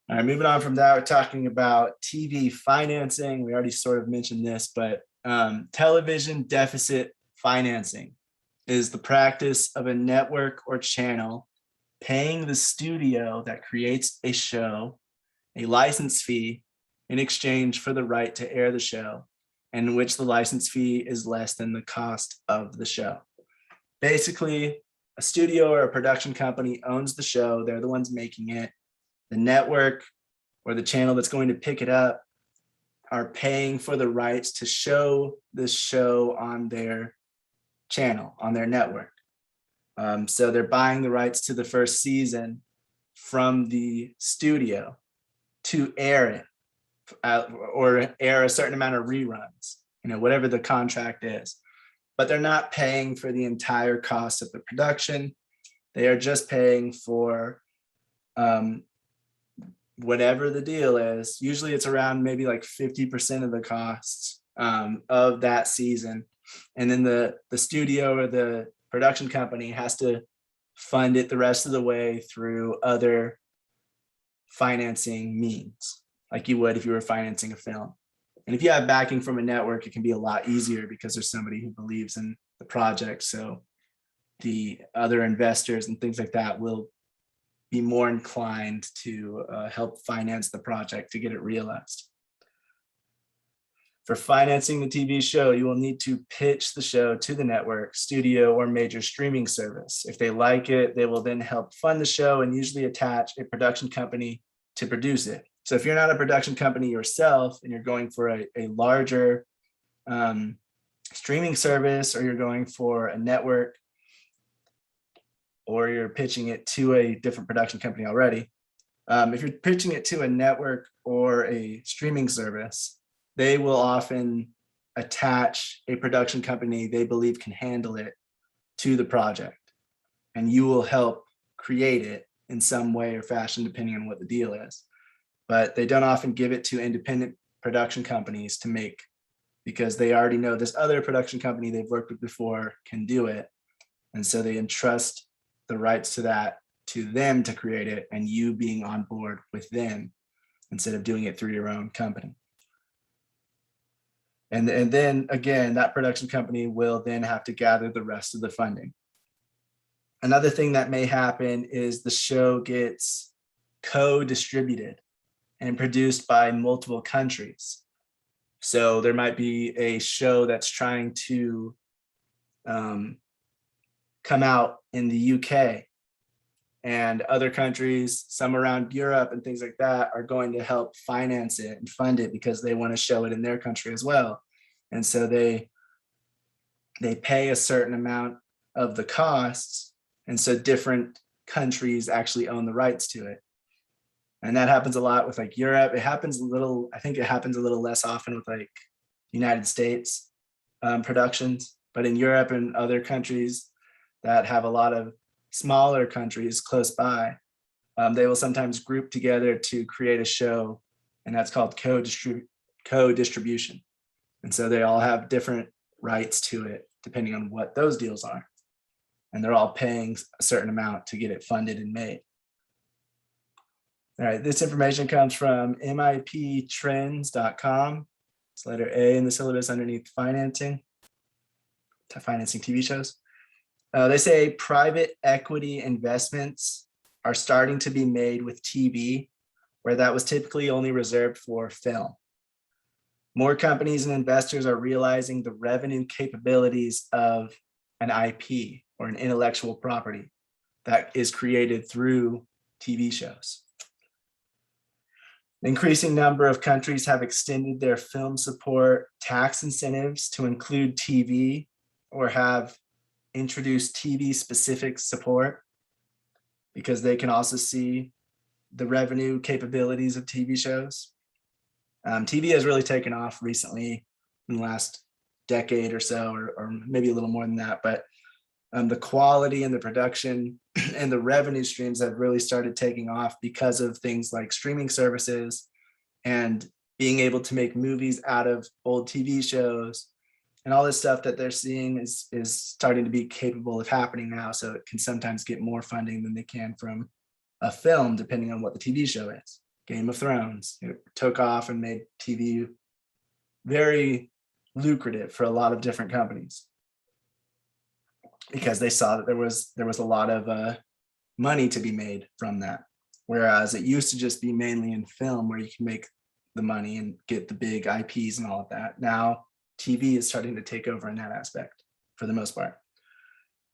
All right, moving on from that, we're talking about TV financing. We already sort of mentioned this, but television deficit financing is the practice of a network or channel paying the studio that creates a show a license fee in exchange for the right to air the show, and in which the license fee is less than the cost of the show. Basically, a studio or a production company owns the show. They're the ones making it. The network or the channel that's going to pick it up are paying for the rights to show this show on their channel, on their network. So they're buying the rights to the first season from the studio to air it or air a certain amount of reruns, whatever the contract is. But they're not paying for the entire cost of the production. They are just paying for whatever the deal is. Usually it's around maybe like 50% of the costs of that season. And then the studio or the production company has to fund it the rest of the way through other financing means, like you would if you were financing a film. And if you have backing from a network, it can be a lot easier because there's somebody who believes in the project. So the other investors and things like that will be more inclined to help finance the project to get it realized. For financing the TV show, you will need to pitch the show to the network, studio, or major streaming service. If they like it, they will then help fund the show and usually attach a production company to produce it. So if you're not a production company yourself and you're going for a larger streaming service, or you're going for a network, or you're pitching it to a different production company already, if you're pitching it to a network or a streaming service, they will often attach a production company they believe can handle it to the project, and you will help create it in some way or fashion, depending on what the deal is. But they don't often give it to independent production companies to make, because they already know this other production company they've worked with before can do it. And so they entrust the rights to that to them to create it, and you being on board with them instead of doing it through your own company. And then again, that production company will then have to gather the rest of the funding. Another thing that may happen is the show gets co-distributed and produced by multiple countries. So there might be a show that's trying to come out in the UK, and other countries, some around Europe and things like that, are going to help finance it and fund it because they want to show it in their country as well. And so they pay a certain amount of the costs. And so different countries actually own the rights to it. And that happens a lot with like Europe. It happens a little, I think it happens a little less often with like United States productions, but in Europe and other countries that have a lot of smaller countries close by, they will sometimes group together to create a show, and that's called co-distribution. And so they all have different rights to it depending on what those deals are, and they're all paying a certain amount to get it funded and made. All right, this information comes from miptrends.com. It's letter A in the syllabus underneath financing TV shows. They say private equity investments are starting to be made with TV, where that was typically only reserved for film. More companies and investors are realizing the revenue capabilities of an IP, or an intellectual property, that is created through TV shows. An increasing number of countries have extended their film support tax incentives to include TV, or have introduced TV specific support, because they can also see the revenue capabilities of TV shows. TV has really taken off recently in the last decade or so, or maybe a little more than that, but the quality and the production and the revenue streams have really started taking off because of things like streaming services and being able to make movies out of old TV shows, and all this stuff that they're seeing is starting to be capable of happening now. So it can sometimes get more funding than they can from a film, depending on what the TV show is. Game of Thrones, it took off and made TV very lucrative for a lot of different companies, because they saw that there was a lot of money to be made from that. Whereas it used to just be mainly in film where you can make the money and get the big IPs and all of that. Now TV is starting to take over in that aspect for the most part.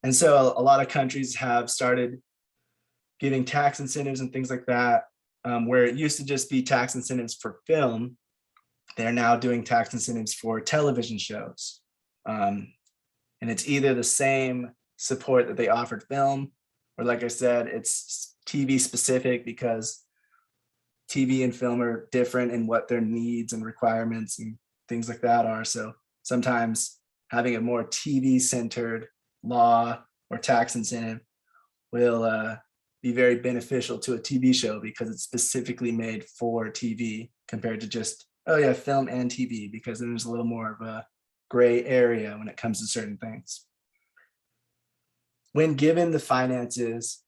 And so a lot of countries have started giving tax incentives and things like that, where it used to just be tax incentives for film. They're now doing tax incentives for television shows. And it's either the same support that they offered film, or like I said, it's TV specific, because TV and film are different in what their needs and requirements and things like that are. So sometimes having a more TV centered law or tax incentive will be very beneficial to a TV show, because it's specifically made for TV compared to just, oh yeah, film and TV, because then there's a little more of a gray area when it comes to certain things. When given the finances,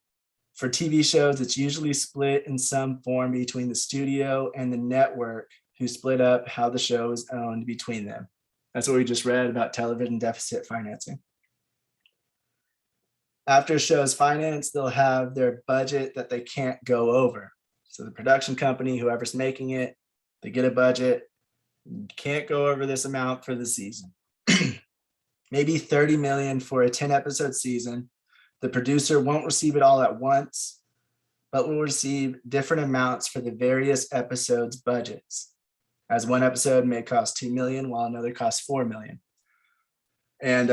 For TV shows, it's usually split in some form between the studio and the network, who split up how the show is owned between them. That's what we just read about television deficit financing. After a show is financed, they'll have their budget that they can't go over. So the production company, whoever's making it, they get a budget, can't go over this amount for the season. Maybe 30 million for a 10 episode season. The producer won't receive it all at once, but will receive different amounts for the various episodes' budgets, as one episode may cost 2 million while another costs 4 million. And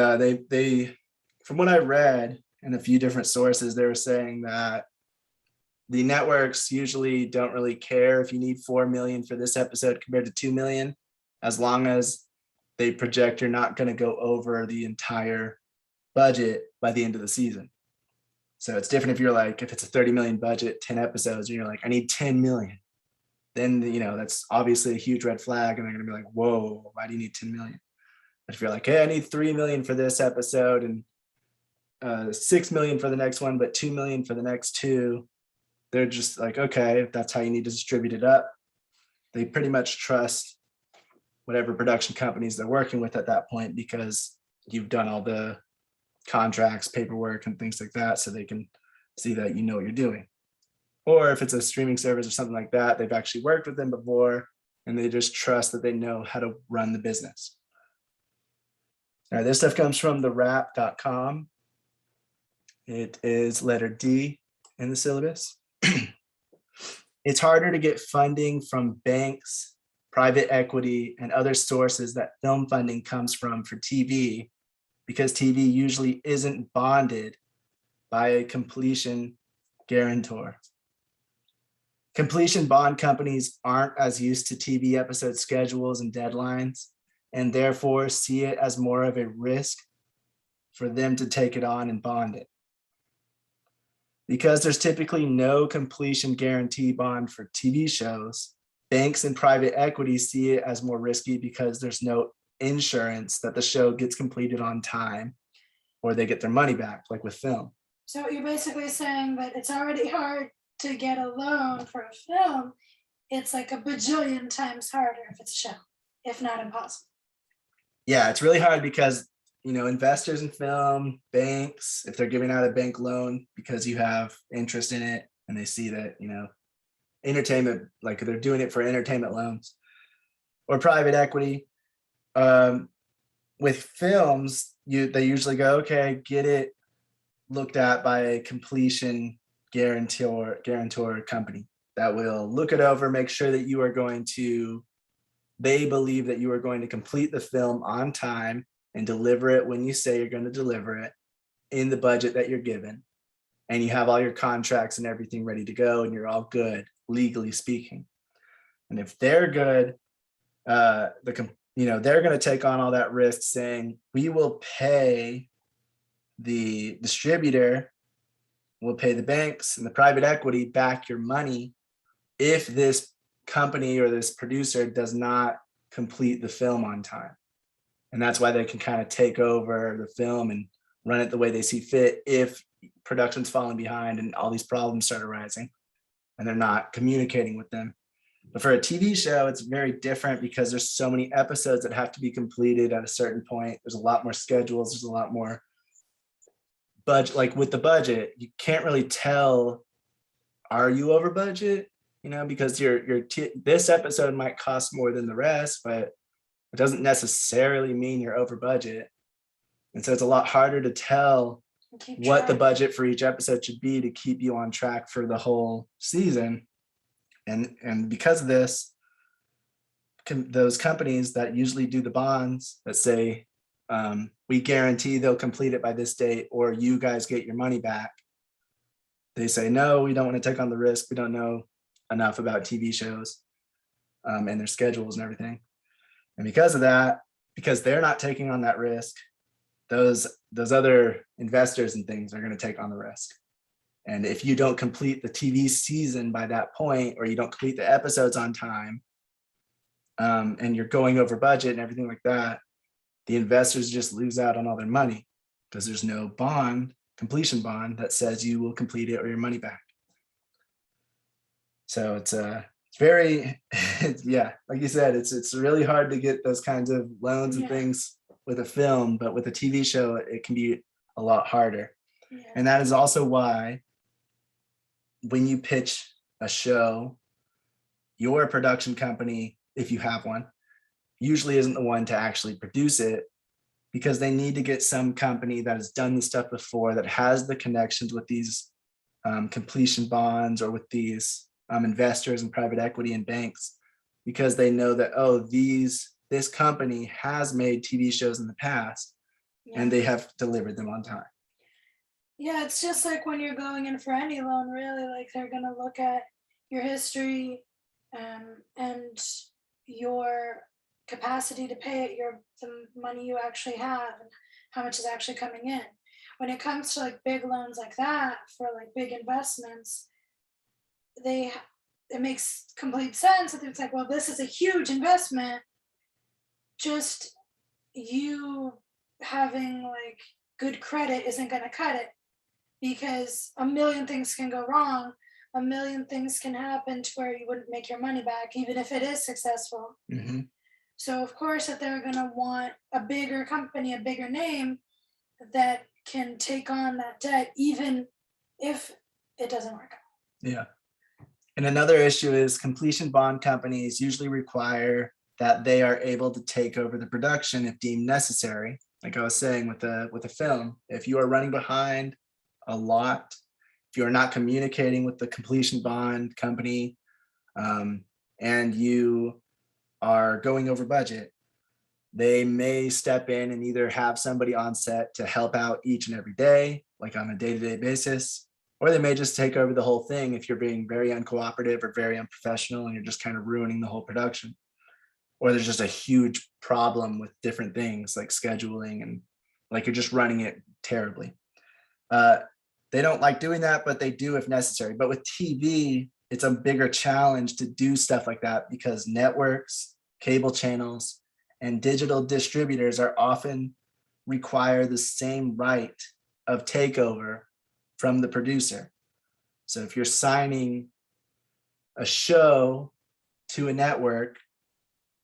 they, from what I read in a few different sources, they were saying that the networks usually don't really care if you need 4 million for this episode compared to 2 million, as long as they project you're not going to go over the entire budget by the end of the season. So it's different if you're like, if it's a 30 million budget, 10 episodes, and you're like, I need 10 million. Then, that's obviously a huge red flag. And they're going to be like, whoa, why do you need 10 million? But if you're like, hey, I need 3 million for this episode and 6 million for the next one, but 2 million for the next two, they're just like, okay, if that's how you need to distribute it up. They pretty much trust whatever production companies they're working with at that point, because you've done all the contracts, paperwork, and things like that, so they can see that you know what you're doing. Or if it's a streaming service or something like that, they've actually worked with them before, and they just trust that they know how to run the business. All right, this stuff comes from thewrap.com. It is letter D in the syllabus. It's harder to get funding from banks, private equity, and other sources that film funding comes from for TV, because TV usually isn't bonded by a completion guarantor. Completion bond companies aren't as used to TV episode schedules and deadlines, and therefore see it as more of a risk for them to take it on and bond it. Because there's typically no completion guarantee bond for TV shows, banks and private equity see it as more risky because there's no insurance that the show gets completed on time or they get their money back, like with film. So you're basically saying that it's already hard to get a loan for a film. It's like a bajillion times harder if it's a show, if not impossible. Yeah, it's really hard because, investors in film, banks, if they're giving out a bank loan because you have interest in it and they see that, entertainment, like they're doing it for entertainment loans, or private equity. With films, they usually go, okay, get it looked at by a completion guarantor company that will look it over, make sure that they believe that you are going to complete the film on time and deliver it when you say you're going to deliver it in the budget that you're given. And you have all your contracts and everything ready to go, and you're all good, legally speaking. And if they're good, they're going to take on all that risk, saying, we will pay the distributor, we'll pay the banks and the private equity back your money if this company or this producer does not complete the film on time. And that's why they can kind of take over the film and run it the way they see fit if production's falling behind and all these problems start arising and they're not communicating with them. But for a TV show, it's very different because there's so many episodes that have to be completed at a certain point. There's a lot more schedules. There's a lot more budget. Like with the budget, you can't really tell, are you over budget? Because this episode might cost more than the rest, but it doesn't necessarily mean you're over budget. And so it's a lot harder to tell what the budget for each episode should be to keep you on track for the whole season. And because of this, those companies that usually do the bonds that say, we guarantee they'll complete it by this date, or you guys get your money back, they say, no, we don't want to take on the risk. We don't know enough about TV shows and their schedules and everything. And because of that, because they're not taking on that risk, those other investors and things are going to take on the risk. And if you don't complete the TV season by that point, or you don't complete the episodes on time, and you're going over budget and everything like that, the investors just lose out on all their money because there's no bond completion bond that says you will complete it or your money back. So it's very, yeah, like you said, it's really hard to get those kinds of loans and Yeah. things with a film, but with a TV show, it can be a lot harder. Yeah. And that is also why when you pitch a show, your production company, if you have one, usually isn't the one to actually produce it, because they need to get some company that has done this stuff before, that has the connections with these completion bonds or with these investors and private equity and banks, because they know that, oh, this company has made TV shows in the past and they have delivered them on time. Yeah, it's just like when you're going in for any loan, really, like they're gonna look at your history and your capacity to pay it, the money you actually have and how much is actually coming in. When it comes to like big loans like that for like big investments, it makes complete sense that it's like, well, this is a huge investment. Just you having like good credit isn't gonna cut it, because a million things can go wrong. A million things can happen to where you wouldn't make your money back, even if it is successful. Mhm. So of course, that they're gonna want a bigger company, a bigger name that can take on that debt, even if it doesn't work out. Yeah. And another issue is completion bond companies usually require that they are able to take over the production if deemed necessary. Like I was saying with a film, if you are running behind a lot, if you are not communicating with the completion bond company, and you are going over budget, they may step in and either have somebody on set to help out each and every day, like on a day-to-day basis, or they may just take over the whole thing if you're being very uncooperative or very unprofessional and you're just kind of ruining the whole production. Or there's just a huge problem with different things like scheduling and like you're just running it terribly. They don't like doing that, but they do if necessary. But with TV, it's a bigger challenge to do stuff like that because networks, cable channels, and digital distributors are often require the same right of takeover from the producer. So if you're signing a show to a network,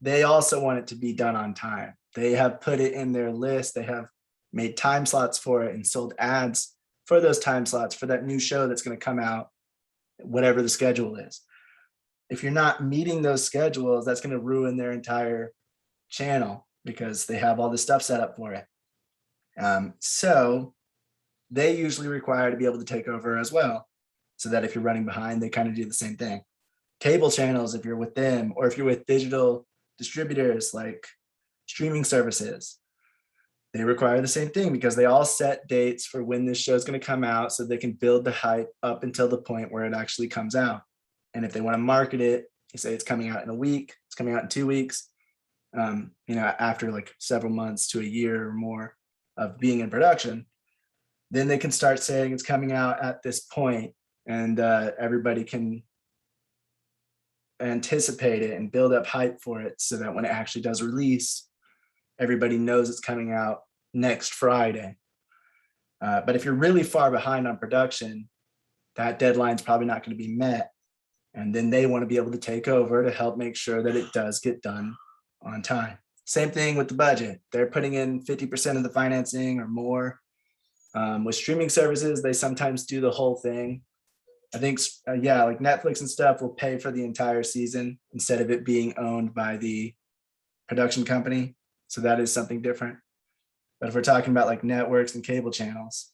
they also want it to be done on time. They have put it in their list. They have made time slots for it and sold ads for those time slots for that new show that's going to come out, whatever the schedule is. If you're not meeting those schedules, that's going to ruin their entire channel because they have all this stuff set up for it. So they usually require to be able to take over as well, so that if you're running behind, they kind of do the same thing. Cable channels, if you're with them, or if you're with digital distributors like streaming services, they require the same thing because they all set dates for when this show is going to come out so they can build the hype up until the point where it actually comes out. And if they want to market it, you say it's coming out in a week, it's coming out in 2 weeks, after like several months to a year or more of being in production, then they can start saying it's coming out at this point, and everybody can anticipate it and build up hype for it so that when it actually does release, everybody knows it's coming out next Friday. But if you're really far behind on production, that deadline's probably not going to be met. And then they want to be able to take over to help make sure that it does get done on time. Same thing with the budget. They're putting in 50% of the financing or more. With streaming services, they sometimes do the whole thing. I think, like Netflix and stuff will pay for the entire season instead of it being owned by the production company. So that is something different. But if we're talking about like networks and cable channels,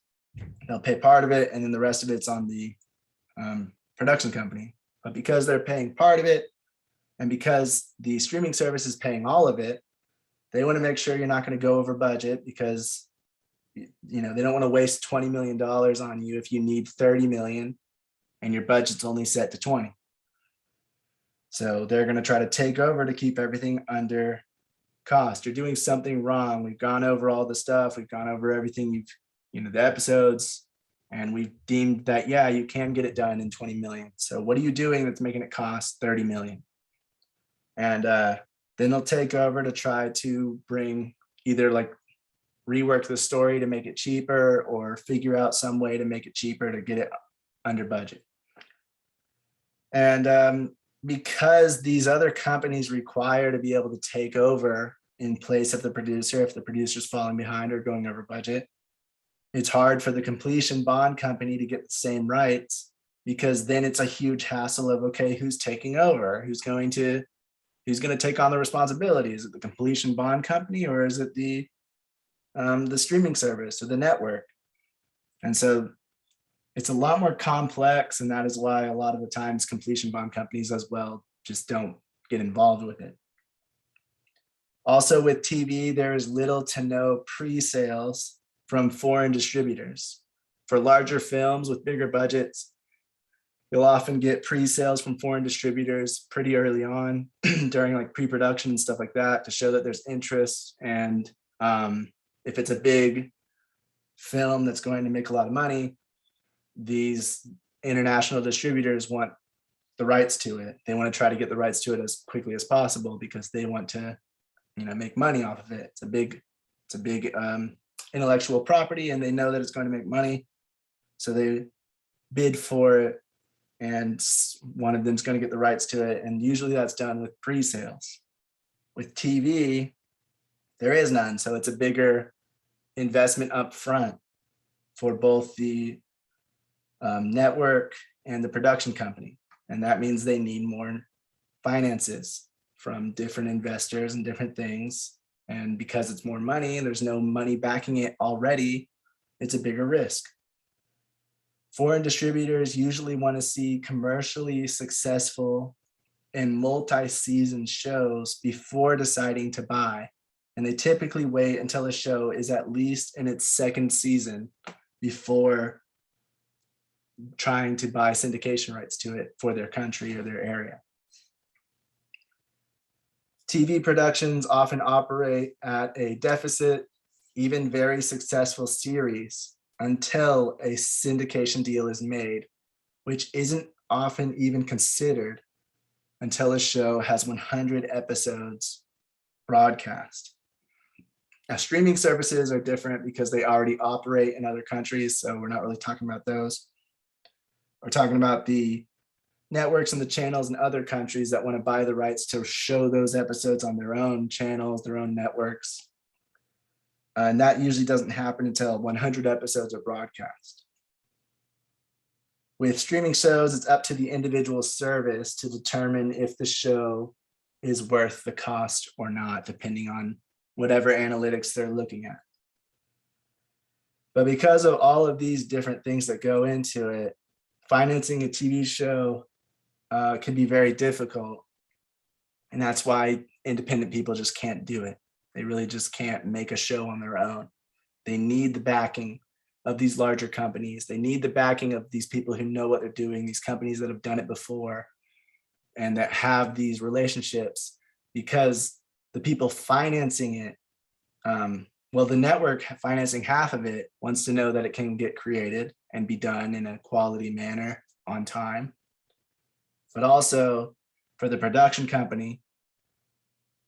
they'll pay part of it and then the rest of it's on the production company. But because they're paying part of it and because the streaming service is paying all of it, they want to make sure you're not going to go over budget because they don't want to waste $20 million on you if you need 30 million and your budget's only set to 20. So they're going to try to take over to keep everything under cost. You're doing something wrong. We've gone over all the stuff. We've gone over everything the episodes, and we've deemed that, you can get it done in 20 million. So what are you doing that's making it cost 30 million? And then they'll take over to try to bring either like rework the story to make it cheaper or figure out some way to make it cheaper to get it under budget. And because these other companies require to be able to take over in place of the producer, if the producer's falling behind or going over budget, it's hard for the completion bond company to get the same rights, because then it's a huge hassle of, okay, who's taking over? Who's going to take on the responsibility? Is it the completion bond company, or is it the streaming service or the network? And so it's a lot more complex, and that is why a lot of the times completion bond companies as well just don't get involved with it. Also with TV, there is little to no pre-sales from foreign distributors. For larger films with bigger budgets, you'll often get pre-sales from foreign distributors pretty early on during like pre-production and stuff like that, to show that there's interest. And if it's a big film that's going to make a lot of money, these international distributors want the rights to it. They want to try to get the rights to it as quickly as possible, because they want to, make money off of it. It's a big intellectual property, and they know that it's going to make money. So they bid for it, and one of them is going to get the rights to it. And usually that's done with pre-sales. With TV, there is none. So it's a bigger investment up front for both the network and the production company. And that means they need more finances from different investors and different things. And because it's more money and there's no money backing it already, it's a bigger risk. Foreign distributors usually want to see commercially successful and multi-season shows before deciding to buy. And they typically wait until a show is at least in its second season before trying to buy syndication rights to it for their country or their area. TV productions often operate at a deficit, even very successful series, until a syndication deal is made, which isn't often even considered until a show has 100 episodes broadcast. Now, streaming services are different because they already operate in other countries, so we're not really talking about those. We're talking about the networks and the channels in other countries that want to buy the rights to show those episodes on their own channels, their own networks. And that usually doesn't happen until 100 episodes are broadcast. With streaming shows, it's up to the individual service to determine if the show is worth the cost or not, depending on whatever analytics they're looking at. But because of all of these different things that go into it, financing a TV show can be very difficult. And that's why independent people just can't do it. They really just can't make a show on their own. They need the backing of these larger companies. They need the backing of these people who know what they're doing, these companies that have done it before and that have these relationships, because the people financing it, the network financing half of it wants to know that it can get created and be done in a quality manner on time. But also for the production company,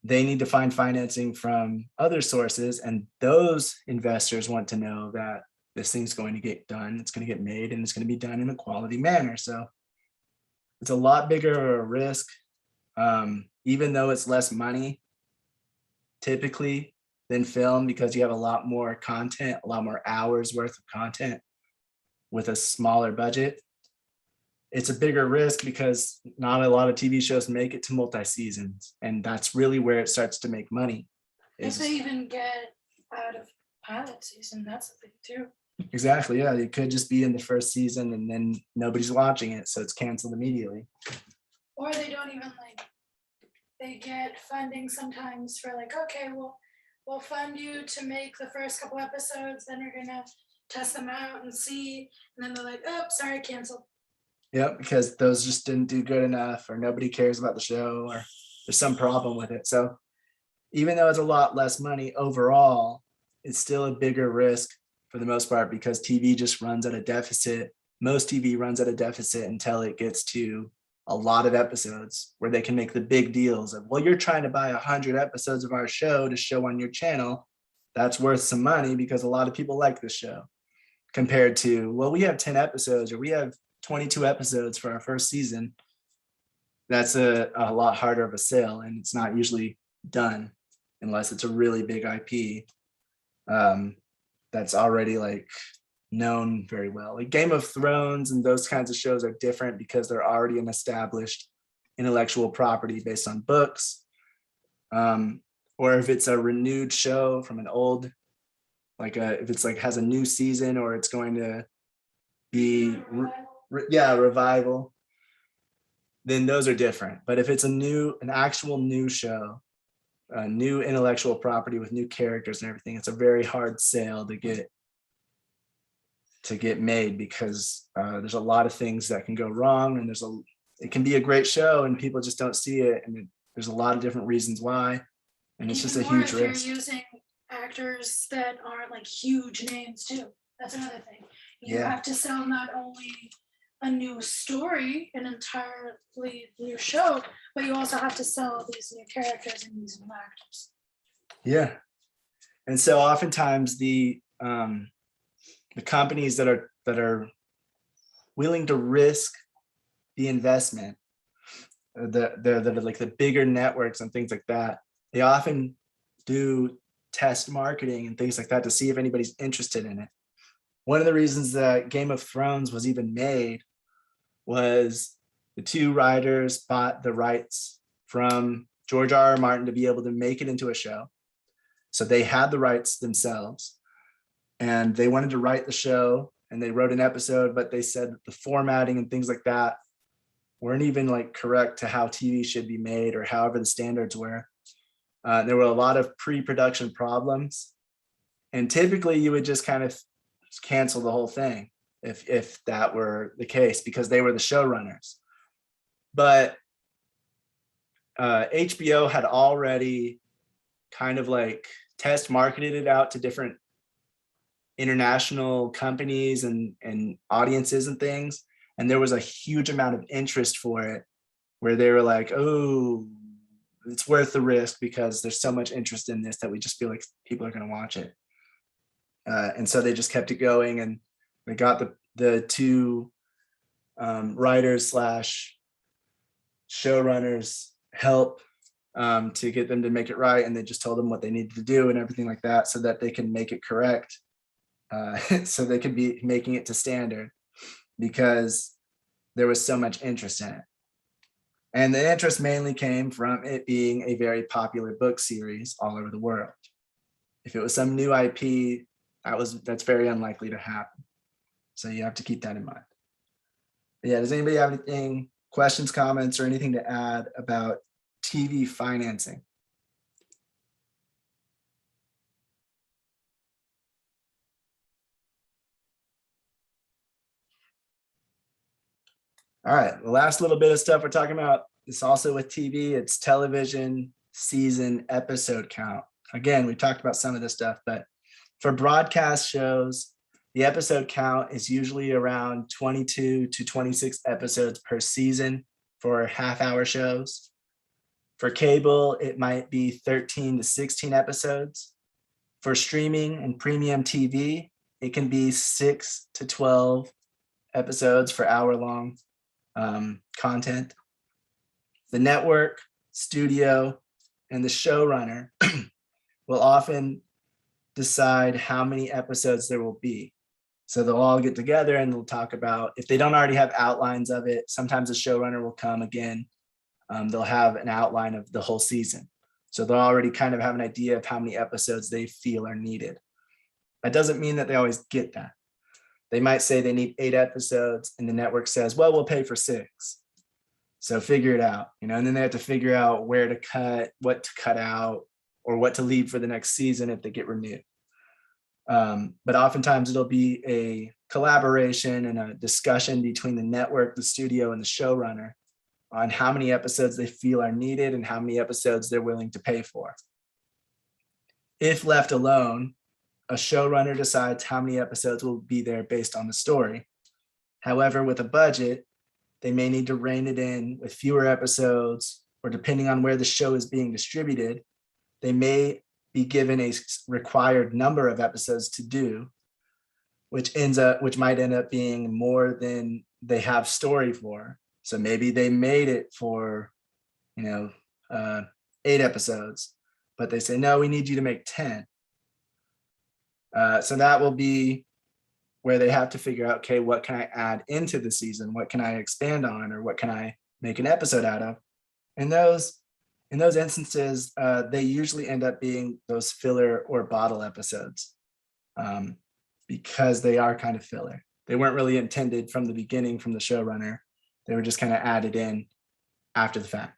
they need to find financing from other sources, and those investors want to know that this thing's going to get done, it's going to get made, and it's going to be done in a quality manner. So it's a lot bigger of a risk, even though it's less money typically than film, because you have a lot more content, a lot more hours worth of content with a smaller budget. It's a bigger risk because not a lot of TV shows make it to multi-seasons, and that's really where it starts to make money. If they even get out of pilot season, that's the thing too. Exactly, yeah. It could just be in the first season and then nobody's watching it, so it's canceled immediately. Or they don't even they get funding sometimes for okay, we'll fund you to make the first couple episodes, then you're gonna test them out and see, and then they're like, oh, sorry, canceled. Yep, because those just didn't do good enough, or nobody cares about the show, or there's some problem with it. So even though it's a lot less money overall, it's still a bigger risk for the most part, because TV just runs at a deficit. Most TV runs at a deficit until it gets to a lot of episodes where they can make the big deals of, well, you're trying to buy 100 episodes of our show to show on your channel. that's worth some money because a lot of people like this show, compared to, well, we have 10 episodes or we have 22 episodes for our first season. That's a lot harder of a sale, and it's not usually done unless it's a really big IP that's already like known very well. Like Game of Thrones and those kinds of shows are different because they're already an established intellectual property based on books. Or if it's a renewed show from an old, if it's like has a new season, or it's going to be a revival, then those are different. But if it's an actual new show, a new intellectual property with new characters and everything, it's a very hard sale to get made, because there's a lot of things that can go wrong, and it can be a great show and people just don't see it, and there's a lot of different reasons why, and it's just a huge if risk. You're using actors that aren't like huge names too. That's another thing. You have to sell not only a new story, an entirely new show, but you also have to sell these new characters and these new actors. Yeah. And so oftentimes the companies that are willing to risk the investment, the like the bigger networks and things like that, they often do test marketing and things like that to see if anybody's interested in it. One of the reasons that Game of Thrones was even made was the two writers bought the rights from George R.R. Martin to be able to make it into a show. So they had the rights themselves, and they wanted to write the show, and they wrote an episode, but they said that the formatting and things like that weren't even like correct to how TV should be made, or however the standards were. There were a lot of pre-production problems, and typically you would just kind of cancel the whole thing if that were the case, because they were the showrunners. But HBO had already kind of like test marketed it out to different international companies and audiences and things, and there was a huge amount of interest for it, where they were like, oh, it's worth the risk because there's so much interest in this that we just feel like people are going to watch it. And so they just kept it going, and they got the two writers / showrunners help to get them to make it right, and they just told them what they needed to do and everything like that, so that they can make it correct, so they could be making it to standard, because there was so much interest in it. And the interest mainly came from it being a very popular book series all over the world. If it was some new IP, that's very unlikely to happen. So you have to keep that in mind. But yeah, does anybody have anything, questions, comments, or anything to add about TV financing? All right, the last little bit of stuff we're talking about is also with TV. It's television season episode count. Again, we talked about some of this stuff, but for broadcast shows, the episode count is usually around 22 to 26 episodes per season for half-hour shows. For cable, it might be 13 to 16 episodes. For streaming and premium TV, it can be 6 to 12 episodes for hour-long content. The network, studio, and the showrunner will often decide how many episodes there will be. So they'll all get together and they'll talk about, if they don't already have outlines of it, sometimes the showrunner will come again. They'll have an outline of the whole season. So they'll already kind of have an idea of how many episodes they feel are needed. That doesn't mean that they always get that. They might say they need 8 episodes, and the network says, well, we'll pay for 6. So figure it out, and then they have to figure out where to cut, what to cut out, or what to leave for the next season if they get renewed. But oftentimes it'll be a collaboration and a discussion between the network, the studio, and the showrunner on how many episodes they feel are needed and how many episodes they're willing to pay for. If left alone, a showrunner decides how many episodes will be there based on the story. However, with a budget, they may need to rein it in with fewer episodes, or depending on where the show is being distributed, they may be given a required number of episodes to do, which might end up being more than they have story for. So maybe they made it for, 8 episodes, but they say, no, we need you to make 10. So that will be where they have to figure out, okay, what can I add into the season? What can I expand on, or what can I make an episode out of? In those instances, they usually end up being those filler or bottle episodes, because they are kind of filler. They weren't really intended from the beginning from the showrunner. They were just kind of added in after the fact.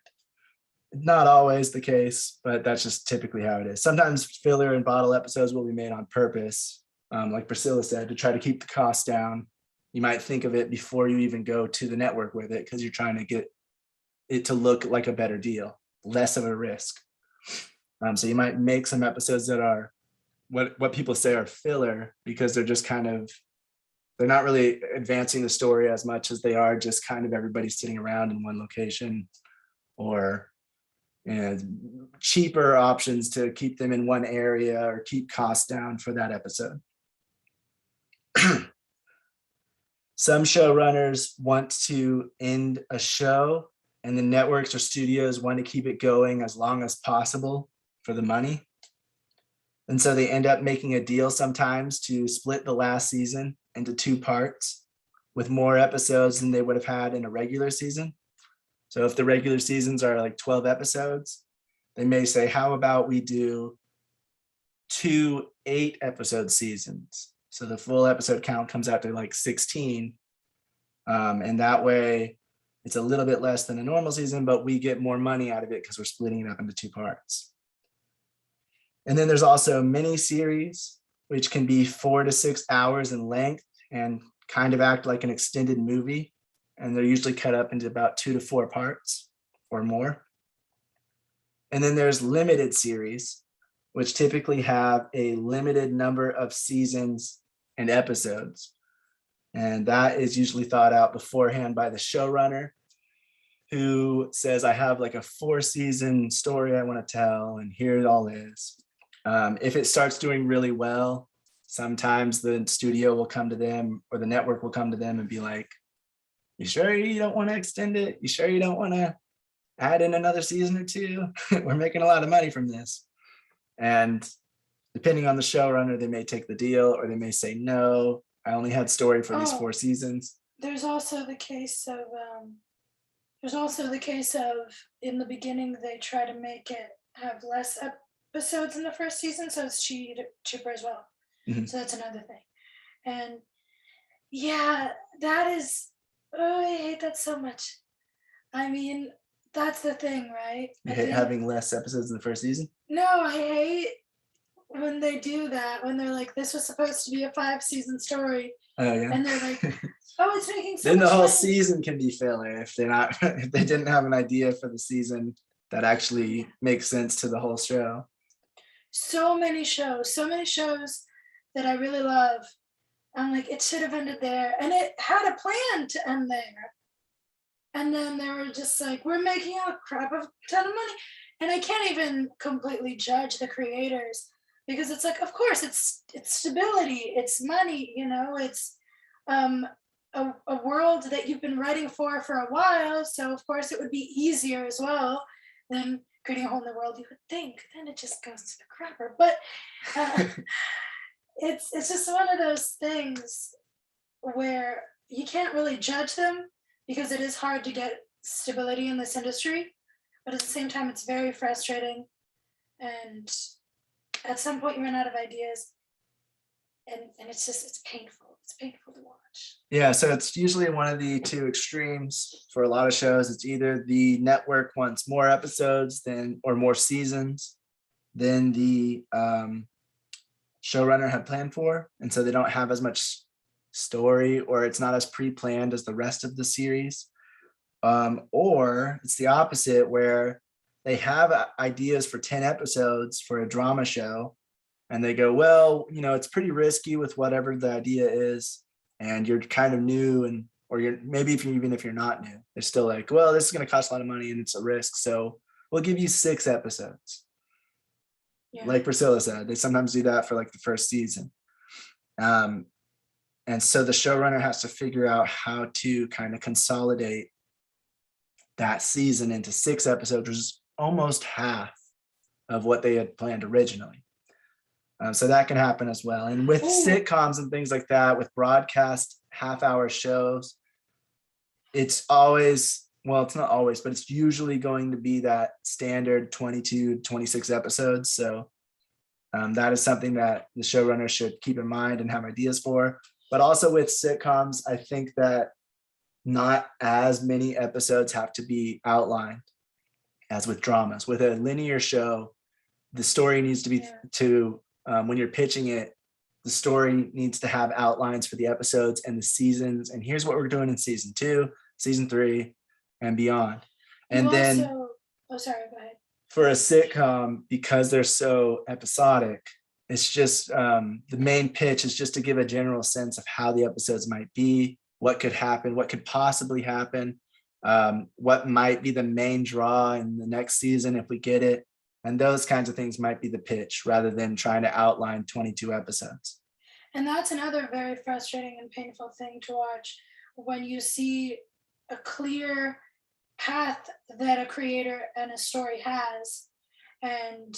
Not always the case, but that's just typically how it is. Sometimes filler and bottle episodes will be made on purpose, like Priscilla said, to try to keep the cost down. You might think of it before you even go to the network with it, because you're trying to get it to look like a better deal, less of a risk. So you might make some episodes that are what people say are filler, because they're just they're not really advancing the story as much as they are just kind of everybody sitting around in one location, or cheaper options to keep them in one area or keep costs down for that episode. Some showrunners want to end a show, and the networks or studios want to keep it going as long as possible for the money. And so they end up making a deal sometimes to split the last season into 2 parts with more episodes than they would have had in a regular season. So if the regular seasons are like 12 episodes, they may say, how about we do 2 8-episode seasons? So the full episode count comes out to like 16. And that way it's a little bit less than a normal season, but we get more money out of it because we're splitting it up into 2 parts. And then there's also mini series, which can be 4 to 6 hours in length and kind of act like an extended movie. And they're usually cut up into about 2 to 4 parts or more. And then there's limited series, which typically have a limited number of seasons and episodes. And that is usually thought out beforehand by the showrunner, who says, I have like a 4-season story I want to tell, and here it all is. If it starts doing really well, sometimes the studio will come to them, or the network will come to them and be like, you sure you don't want to extend it? You sure you don't want to add in another season or 2? We're making a lot of money from this. And depending on the showrunner, they may take the deal, or they may say, no, I only had story for these 4 seasons. There's also the case of in the beginning, they try to make it have less episodes in the first season, so it's cheaper as well. Mm-hmm. So that's another thing. And yeah, that is, I hate that so much. I mean, that's the thing, right? You hate having less episodes in the first season? No, I hate when they do that, when they're like, this was supposed to be a 5-season story. Oh yeah. And they're like, oh, it's making so then much the whole money. season can be filler if they didn't have an idea for the season that actually makes sense to the whole show. So many shows that I really love. I'm like, it should have ended there. And it had a plan to end there. And then they were just like, we're making a crap of ton of money. And I can't even completely judge the creators, because it's like, of course, it's stability, it's money, it's a world that you've been writing for a while. So of course it would be easier as well than creating a whole new world, you would think. Then it just goes to the crapper. But it's just one of those things where you can't really judge them, because it is hard to get stability in this industry. But at the same time, it's very frustrating. And at some point you run out of ideas, and it's painful. It's painful to watch. Yeah, so it's usually one of the 2 extremes for a lot of shows. It's either the network wants more episodes or more seasons than the showrunner had planned for, and so they don't have as much story, or it's not as pre-planned as the rest of the series. Or it's the opposite, where they have ideas for 10 episodes for a drama show, and they go, well, it's pretty risky with whatever the idea is, and you're kind of new, or you're maybe even if you're not new, they're still like, well, this is going to cost a lot of money and it's a risk, so we'll give you 6 episodes. Yeah. Like Priscilla said, they sometimes do that for like the first season. And so the showrunner has to figure out how to kind of consolidate that season into 6 episodes, which is almost half of what they had planned originally. So that can happen as well. And with sitcoms and things like that, with broadcast half-hour shows, it's always, well, it's not always, but it's usually going to be that standard 22, 26 episodes. So that is something that the showrunner should keep in mind and have ideas for. But also with sitcoms, I think that not as many episodes have to be outlined as with dramas. With a linear show, the story needs to be when you're pitching it, the story needs to have outlines for the episodes and the seasons. And here's what we're doing in season 2, season 3, and beyond. And You then also, go ahead. For a sitcom, because they're so episodic, it's just the main pitch is just to give a general sense of how the episodes might be, what could happen, what could possibly happen, what might be the main draw in the next season if we get it. And those kinds of things might be the pitch rather than trying to outline 22 episodes. And that's another very frustrating and painful thing to watch, when you see a clear path that a creator and a story has, and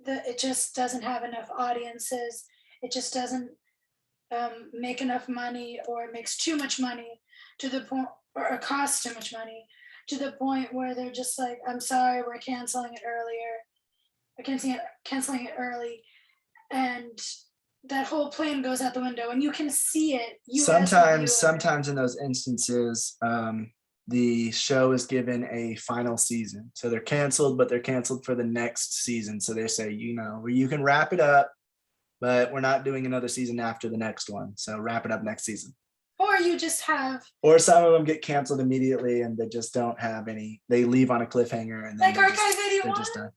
it just doesn't have enough audiences. It just doesn't make enough money, or it makes too much money to the point, or it costs too much money to the point where they're just like, I'm sorry, we're canceling it earlier. We're canceling it early. And that whole plan goes out the window, and you can see it. Sometimes in those instances, the show is given a final season. So they're canceled, but they're canceled for the next season. So they say, you can wrap it up, but we're not doing another season after the next one. So wrap it up next season. Or you just have. Or some of them get canceled immediately and they just don't have any, they leave on a cliffhanger and then Like Archive 81? they're just done.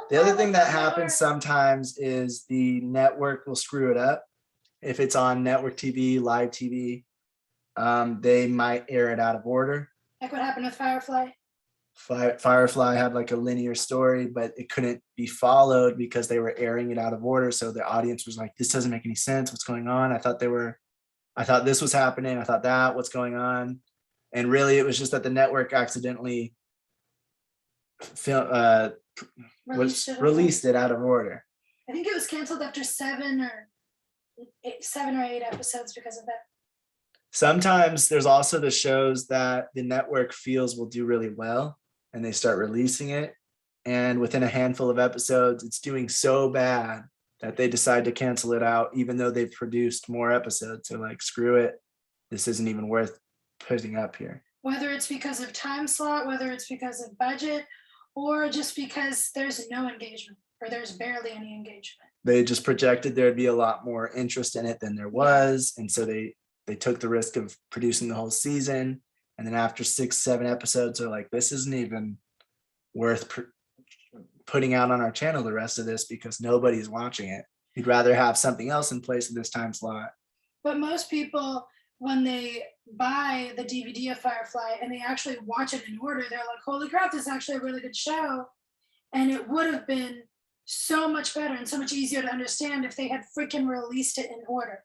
The other thing that happens sometimes is the network will screw it up. If it's on network TV, live TV, they might air it out of order. Like what happened with Firefly? Firefly had like a linear story, but it couldn't be followed because they were airing it out of order. So the audience was like, this doesn't make any sense. What's going on? I thought this was happening. I thought that, what's going on? And really it was just that the network accidentally released it out of order. I think it was canceled after 7 or 8 episodes because of that. Sometimes there's also the shows that the network feels will do really well and they start releasing it. And within a handful of episodes, it's doing so bad that they decide to cancel it out, even though they've produced more episodes. They're like, screw it. This isn't even worth putting up here. Whether it's because of time slot, whether it's because of budget, or just because there's no engagement, or there's barely any engagement. They just projected there'd be a lot more interest in it than there was. And so they took the risk of producing the whole season. And then after 6, 7 episodes, they're like, this isn't even worth putting out on our channel the rest of this because nobody's watching it. We'd rather have something else in place at this time slot. But most people, when they buy the DVD of Firefly and they actually watch it in order, they're like, holy crap, this is actually a really good show. And it would have been so much better and so much easier to understand if they had freaking released it in order.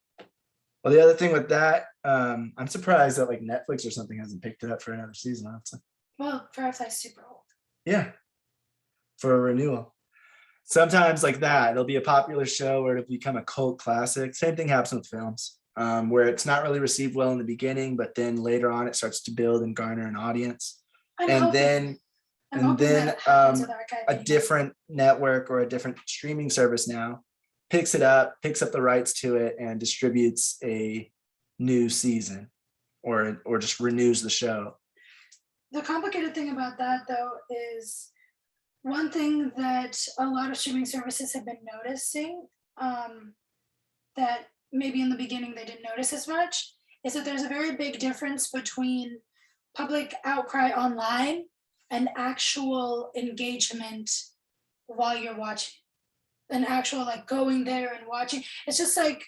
Well, the other thing with that, I'm surprised that like Netflix or something hasn't picked it up for another season, honestly. Well, Firefly's super old. Yeah, for a renewal. Sometimes like that, it'll be a popular show or it'll become a cult classic. Same thing happens with films, where it's not really received well in the beginning, but then later on it starts to build and garner an audience. Then a different network or a different streaming service now picks up the rights to it and distributes a new season or just renews the show. The complicated thing about that, though, is one thing that a lot of streaming services have been noticing, that maybe in the beginning they didn't notice as much, is that there's a very big difference between public outcry online and actual engagement while you're watching. An actual like going there and watching. It's just like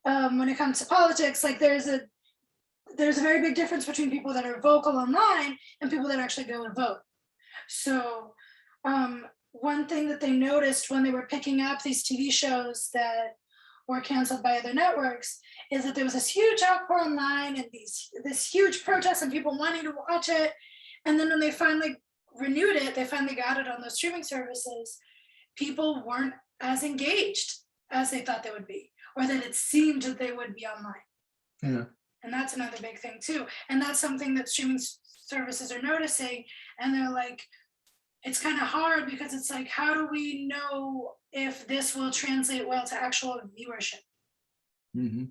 when it comes to politics, like there's a very big difference between people that are vocal online and people that actually go and vote. So one thing that they noticed when they were picking up these TV shows that were canceled by other networks is that there was this huge outpour online and this huge protest and people wanting to watch it. And then when they finally renewed it, they finally got it on those streaming services, people weren't as engaged as they thought they would be, or that it seemed that they would be online. Yeah. And that's another big thing too. And that's something that streaming services are noticing. And they're like, it's kind of hard because it's like, how do we know if this will translate well to actual viewership? Mm-hmm.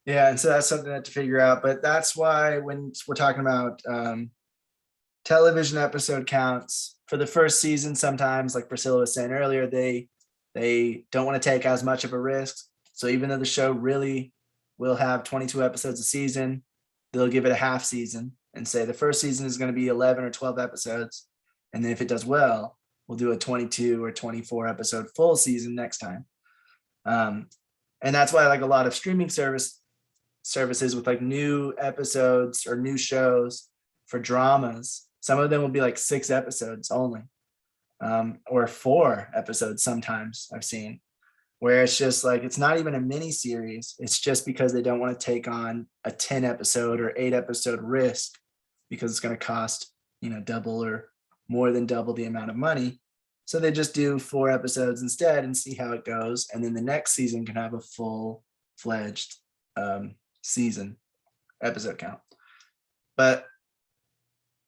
Yeah, and so that's something to figure out. But that's why when we're talking about television episode counts for the first season, sometimes, like Priscilla was saying earlier, they don't want to take as much of a risk. So even though the show really will have 22 episodes a season, they'll give it a half season and say the first season is going to be 11 or 12 episodes. And then if it does well, we'll do a 22 or 24 episode full season next time. And that's why like a lot of streaming services with like new episodes or new shows for dramas, some of them will be like 6 episodes only, or 4 episodes sometimes I've seen, where it's just like, it's not even a mini series. It's just because they don't want to take on a 10 episode or 8 episode risk because it's going to cost, double or more than double the amount of money. So they just do 4 episodes instead and see how it goes. And then the next season can have a full-fledged season episode count. But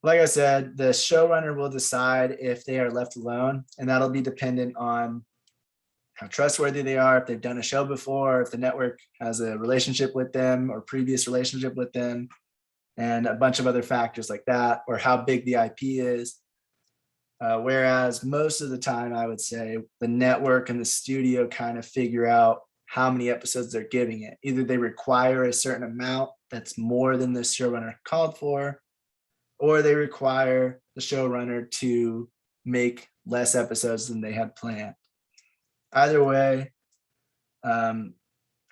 like I said, the showrunner will decide if they are left alone, and that'll be dependent on how trustworthy they are, if they've done a show before, if the network has a relationship with them or previous relationship with them, and a bunch of other factors like that, or how big the IP is. Whereas most of the time, I would say the network and the studio kind of figure out how many episodes they're giving it. Either they require a certain amount that's more than the showrunner called for, or they require the showrunner to make less episodes than they had planned. Either way,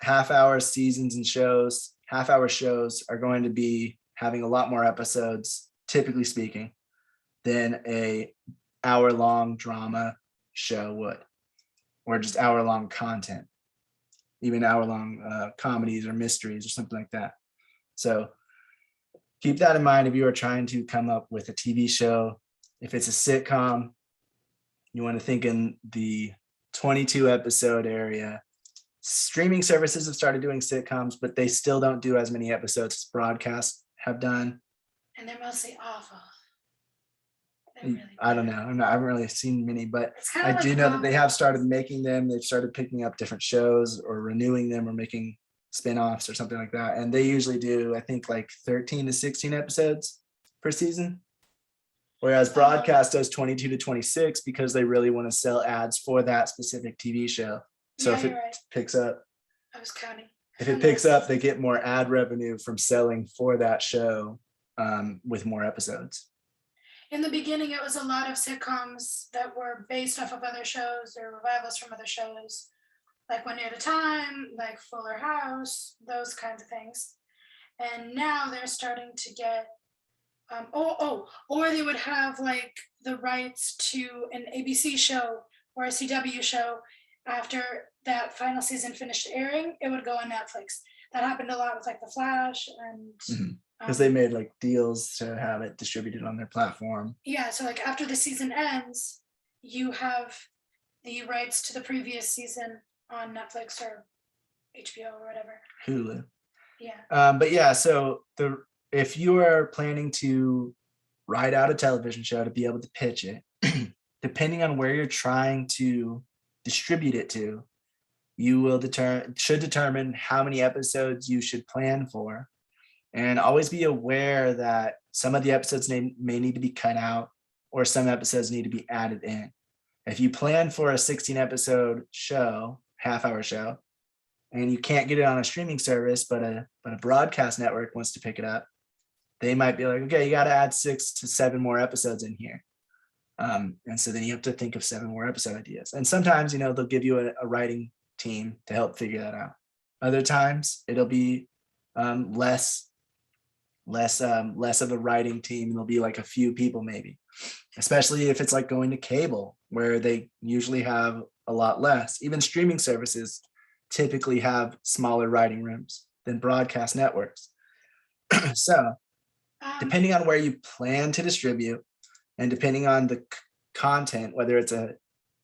half-hour seasons and shows, half-hour shows are going to be having a lot more episodes, typically speaking, than a hour-long drama show would, or just hour-long content, even hour-long comedies or mysteries or something like that. So keep that in mind if you are trying to come up with a TV show. If it's a sitcom, you want to think in the 22 episode area. Streaming services have started doing sitcoms, but they still don't do as many episodes as broadcasts have done. And they're mostly awful. Really I don't know. I haven't really seen many, but I like do know that they have started making them. They've started picking up different shows or renewing them or making spin-offs or something like that. And they usually do, I think, like 13 to 16 episodes per season. Whereas broadcast does 22 to 26 because they really want to sell ads for that specific TV show. So if it picks up, I was counting. If it picks up, they get more ad revenue from selling for that show with more episodes. In the beginning, it was a lot of sitcoms that were based off of other shows or revivals from other shows, like One Day at a Time, like Fuller House, those kinds of things. And now they're starting to get, or they would have like the rights to an ABC show or a CW show. After that final season finished airing, it would go on Netflix. That happened a lot with like The Flash and because they made like deals to have it distributed on their platform. Yeah, so like after the season ends, you have the rights to the previous season on Netflix or HBO or whatever. Hulu. Yeah. But yeah, so if you are planning to write out a television show to be able to pitch it, depending on where you're trying to distribute it to, you will should determine how many episodes you should plan for. And always be aware that some of the episodes may need to be cut out or some episodes need to be added in. If you plan for a 16 episode show, half-hour show, and you can't get it on a streaming service, but a broadcast network wants to pick it up, they might be like, okay, you got to add 6 to 7 more episodes in here. And so then you have to think of 7 more episode ideas. And sometimes, they'll give you a writing team to help figure that out. Other times it'll be less less of a writing team. There'll be like a few people maybe, especially if it's like going to cable where they usually have a lot less. Even streaming services typically have smaller writing rooms than broadcast networks. So depending on where you plan to distribute and depending on the content, whether it's a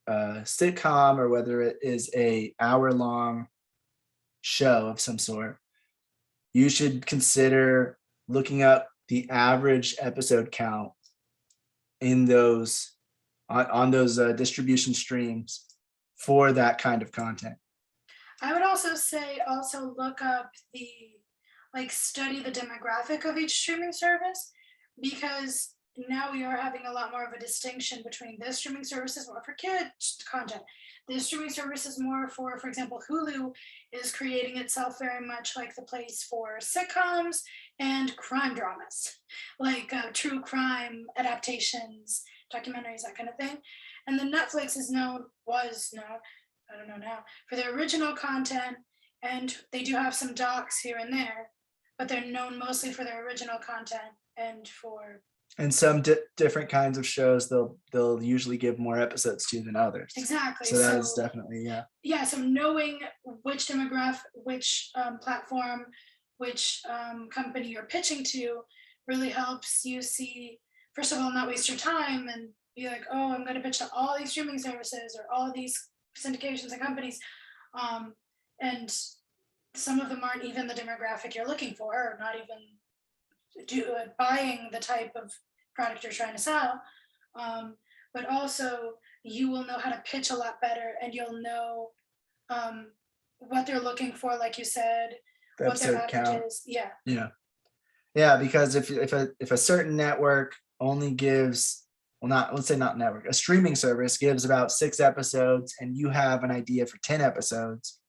sitcom or whether it is a hour-long show of some sort, you should consider looking up the average episode count in those on those distribution streams for that kind of content. I would also say look up study the demographic of each streaming service, because now we are having a lot more of a distinction between this streaming service is more for kids content. This streaming service is more for example, Hulu is creating itself very much like the place for sitcoms and crime dramas, like true crime adaptations, documentaries, that kind of thing. And then Netflix was known, I don't know now, for their original content, and they do have some docs here and there, but they're known mostly for their original content and some different kinds of shows they'll usually give more episodes to than others. Exactly. So that is definitely, yeah. So knowing which demographic, which platform, which company you're pitching to really helps you see, first of all, not waste your time and be like, oh, I'm going to pitch to all these streaming services or all these syndications and companies, and some of them aren't even the demographic you're looking for, or not even buying the type of product you're trying to sell. But also you will know how to pitch a lot better, and you'll know what they're looking for, like you said, the what their episode average count. is. Yeah, because if a certain network only gives, a streaming service gives about 6 episodes and you have an idea for 10 episodes,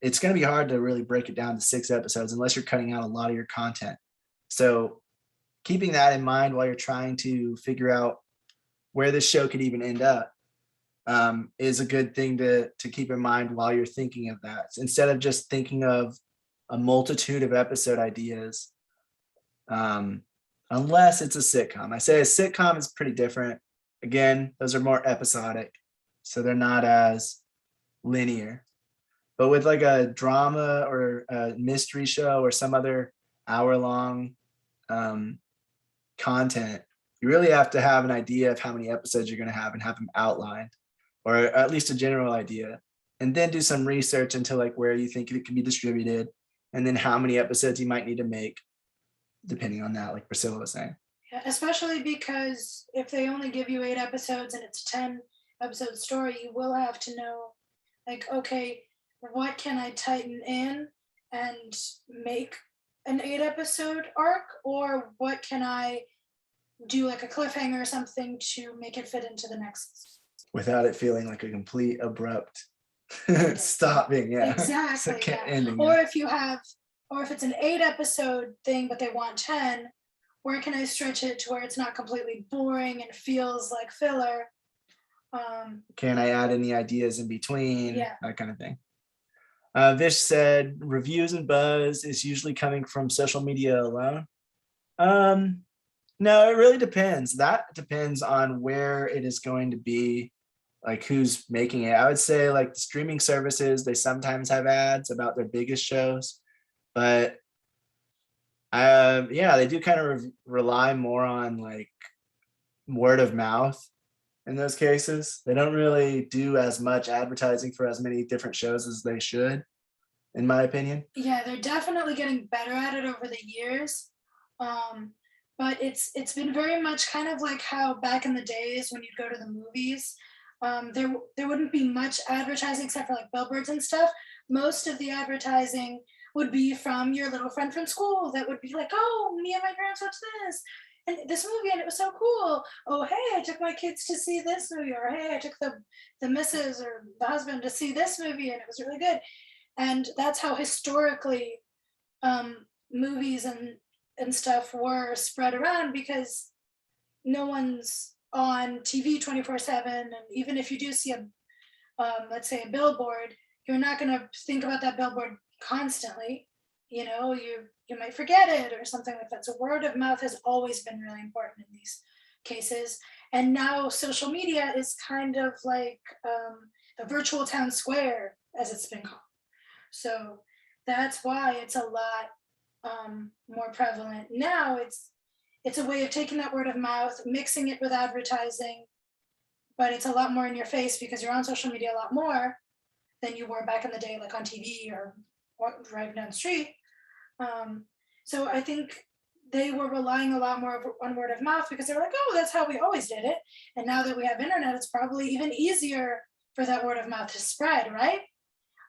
it's going to be hard to really break it down to 6 episodes unless you're cutting out a lot of your content. So keeping that in mind while you're trying to figure out where this show could even end up is a good thing to keep in mind while you're thinking of that. Instead of just thinking of a multitude of episode ideas, unless it's a sitcom. I say a sitcom is pretty different. Again, those are more episodic, so they're not as linear. But with like a drama or a mystery show or some other hour-long content, you really have to have an idea of how many episodes you're going to have and have them outlined, or at least a general idea, and then do some research into like where you think it can be distributed, and then how many episodes you might need to make, depending on that, like Priscilla was saying. Yeah, especially because if they only give you 8 episodes and it's a 10-episode story, you will have to know, like, okay, what can I tighten in and make an 8-episode arc, or what can I do like a cliffhanger or something to make it fit into the next, without it feeling like a complete abrupt stopping. Exactly. Ending. Or if it's an 8-episode thing but they want 10, where can I stretch it to where it's not completely boring and feels like filler? Can I add any ideas in between? Yeah. That kind of thing. Vish said reviews and buzz is usually coming from social media alone. No, it really depends. That depends on where it is going to be, like who's making it. I would say like the streaming services, they sometimes have ads about their biggest shows, but they do kind of rely more on like word of mouth in those cases. They don't really do as much advertising for as many different shows as they should, in my opinion. Yeah, they're definitely getting better at it over the years. But it's been very much kind of like how back in the days when you'd go to the movies, there wouldn't be much advertising except for like billboards and stuff. Most of the advertising would be from your little friend from school that would be like, oh, me and my parents watched this and this movie and it was so cool. Oh, hey, I took my kids to see this movie, or hey, I took the missus or the husband to see this movie and it was really good. And that's how historically movies and stuff were spread around, because no one's on TV 24/7. And even if you do see let's say a billboard, you're not going to think about that billboard constantly. you know, you might forget it or something like that. So word of mouth has always been really important in these cases. And now social media is kind of like the virtual town square, as it's been called. So that's why it's a lot more prevalent now. It's a way of taking that word of mouth, mixing it with advertising, but it's a lot more in your face because you're on social media a lot more than you were back in the day, like on TV or driving down the street. So I think they were relying a lot more on word of mouth because they're like, oh, that's how we always did it. And now that we have internet, it's probably even easier for that word of mouth to spread, right?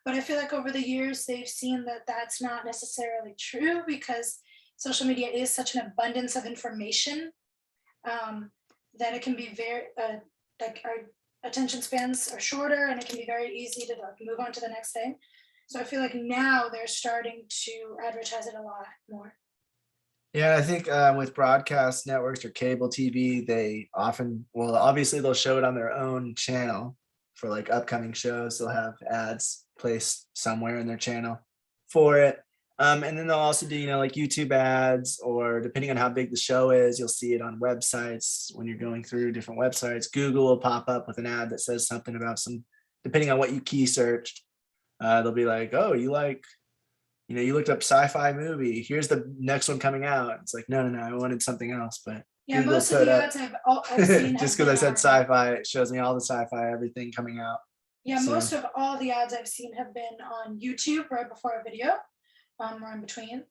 But I feel like over the years, they've seen that that's not necessarily true because social media is such an abundance of information that it can be very, like our attention spans are shorter and it can be very easy to like, move on to the next thing. So I feel like now they're starting to advertise it a lot more. Yeah, I think with broadcast networks or cable TV, they often, well, obviously they'll show it on their own channel for like upcoming shows. They'll have ads placed somewhere in their channel for it. And then they'll also do, like YouTube ads, or depending on how big the show is, you'll see it on websites when you're going through different websites. Google will pop up with an ad that says something about depending on what you key searched, they'll be like, oh, you looked up sci-fi movie. Here's the next one coming out. It's like, no, I wanted something else. But yeah, Google most of the ads I've seen just because I said sci-fi, it shows me all the sci-fi, everything coming out. Yeah, most of all the ads I've seen have been on YouTube right before a video, or in between.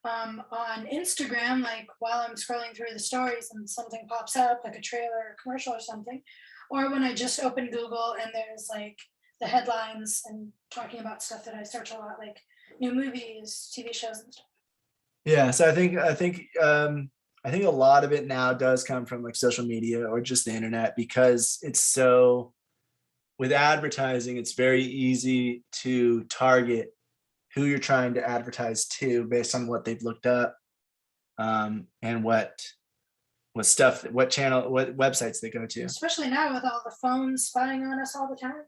On Instagram, like while I'm scrolling through the stories and something pops up, like a trailer or commercial or something, or when I just open Google and there's like the headlines and talking about stuff that I search a lot, like new movies, TV shows and stuff. Yeah, so I think a lot of it now does come from like social media or just the internet, because it's so, with advertising, it's very easy to target who you're trying to advertise to based on what they've looked up, and what channel, what websites they go to. Especially now with all the phones spying on us all the time.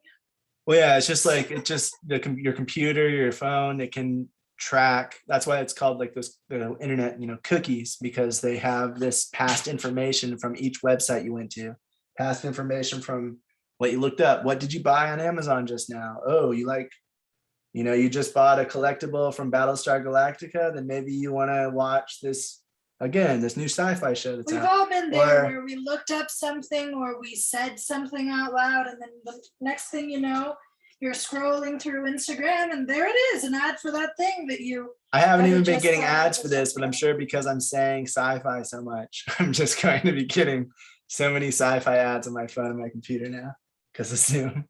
Well, yeah, it's just like your computer, your phone, it can track. That's why it's called like the internet, cookies, because they have this past information from each website you went to, past information from what you looked up. What did you buy on Amazon just now? Oh, you just bought a collectible from Battlestar Galactica, then maybe you want to watch this new sci-fi show that's We've out. all been there where we looked up something or we said something out loud, and then the next thing you know, you're scrolling through Instagram and there it is, an ad for that thing that you. I haven't even been getting ads for this, but I'm sure because I'm saying sci-fi so much, I'm just going to be getting so many sci-fi ads on my phone and my computer now because of Zoom.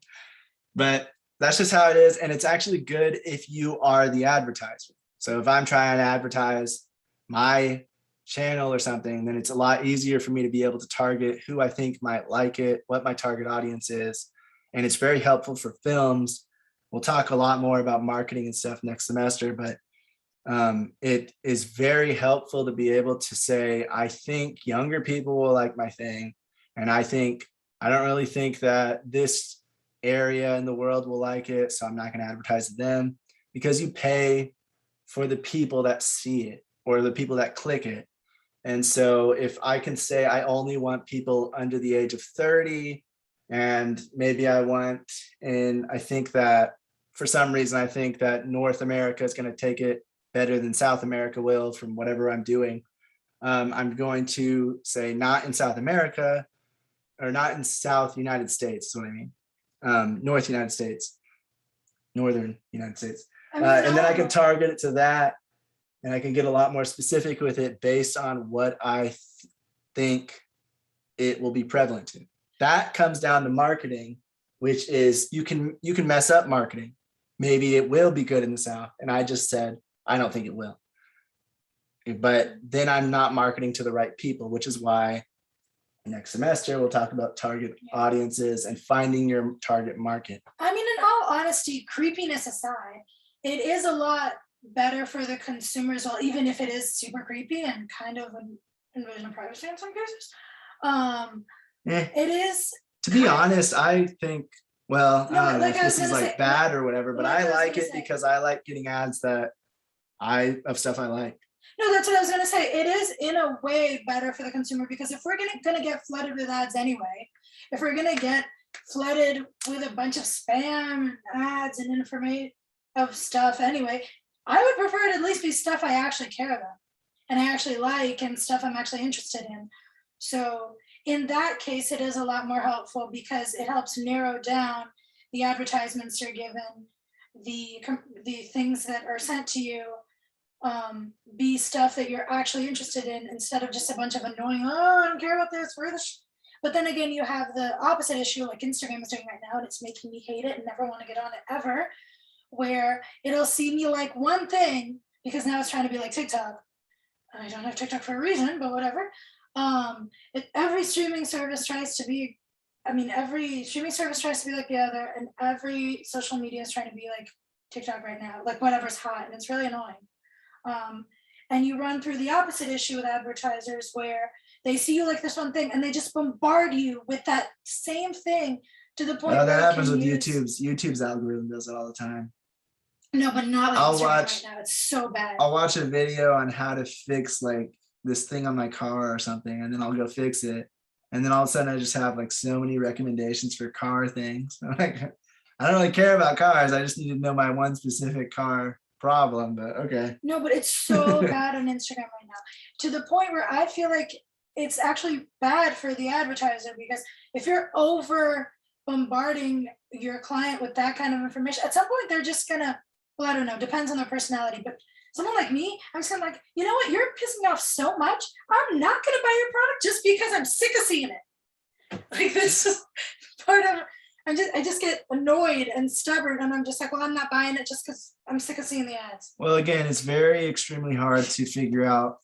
But that's just how it is. And it's actually good if you are the advertiser. So if I'm trying to advertise my channel or something, then it's a lot easier for me to be able to target who I think might like it, what my target audience is. And it's very helpful for films. We'll talk a lot more about marketing and stuff next semester, but it is very helpful to be able to say, I think younger people will like my thing. And I don't really think that this area in the world will like it, so I'm not going to advertise to them, because you pay for the people that see it or the people that click it. And so if I can say I only want people under the age of 30, and maybe I think that for some reason, I think that North America is going to take it better than South America will from whatever I'm doing. I'm going to say not in South America, or not in South United States, is what I mean. North United States, Northern United States. And then I can target it to that, and I can get a lot more specific with it based on what I think it will be prevalent to. That comes down to marketing, which is you can mess up marketing. Maybe it will be good in the South, and I just said I don't think it will. But then I'm not marketing to the right people, which is why next semester we'll talk about target audiences and finding your target market. I mean, in all honesty, creepiness aside, it is a lot better for the consumers, well, even if it is super creepy and kind of an invasion of privacy in some cases. It is. To be honest, I think, well, No, I don't know like if I this was is gonna like say- bad or whatever, but like I I was like gonna it say- because I like getting ads that of stuff I like. No, that's what I was gonna say. It is in a way better for the consumer because if we're gonna get flooded with ads anyway, if we're gonna get flooded with a bunch of spam ads and information of stuff anyway, I would prefer it at least be stuff I actually care about and I actually like and stuff I'm actually interested in. So in that case, it is a lot more helpful because it helps narrow down the advertisements you're given, the things that are sent to you, be stuff that you're actually interested in instead of just a bunch of annoying, oh, I don't care about this, but then again, you have the opposite issue like Instagram is doing right now, and it's making me hate it and never want to get on it ever, where it'll see me like one thing because now it's trying to be like TikTok. I don't have TikTok for a reason, but whatever. Every streaming service tries to be, every streaming service tries to be like the other, and every social media is trying to be like TikTok right now, like whatever's hot, and it's really annoying. And you run through the opposite issue with advertisers where they see you like this one thing and they just bombard you with that same thing to the point Oh, where that it happens can with use- YouTube's algorithm does it all the time. No, but not like I'll Instagram watch- right now. It's so bad. I'll watch a video on how to fix like this thing on my car or something, and then I'll go fix it. And then all of a sudden I just have like so many recommendations for car things. I'm like, I don't really care about cars. I just need to know my one specific car problem, but okay. No, but it's so bad on Instagram right now to the point where I feel like it's actually bad for the advertiser because if you're over bombarding your client with that kind of information, at some point they're just gonna, well, I don't know, depends on their personality, but someone like me, I'm just kind of like, you know what, you're pissing me off so much, I'm not gonna buy your product just because I'm sick of seeing it. Like this is part of, I just get annoyed and stubborn and I'm just like, well, I'm not buying it just because I'm sick of seeing the ads. Well, again, it's very extremely hard to figure out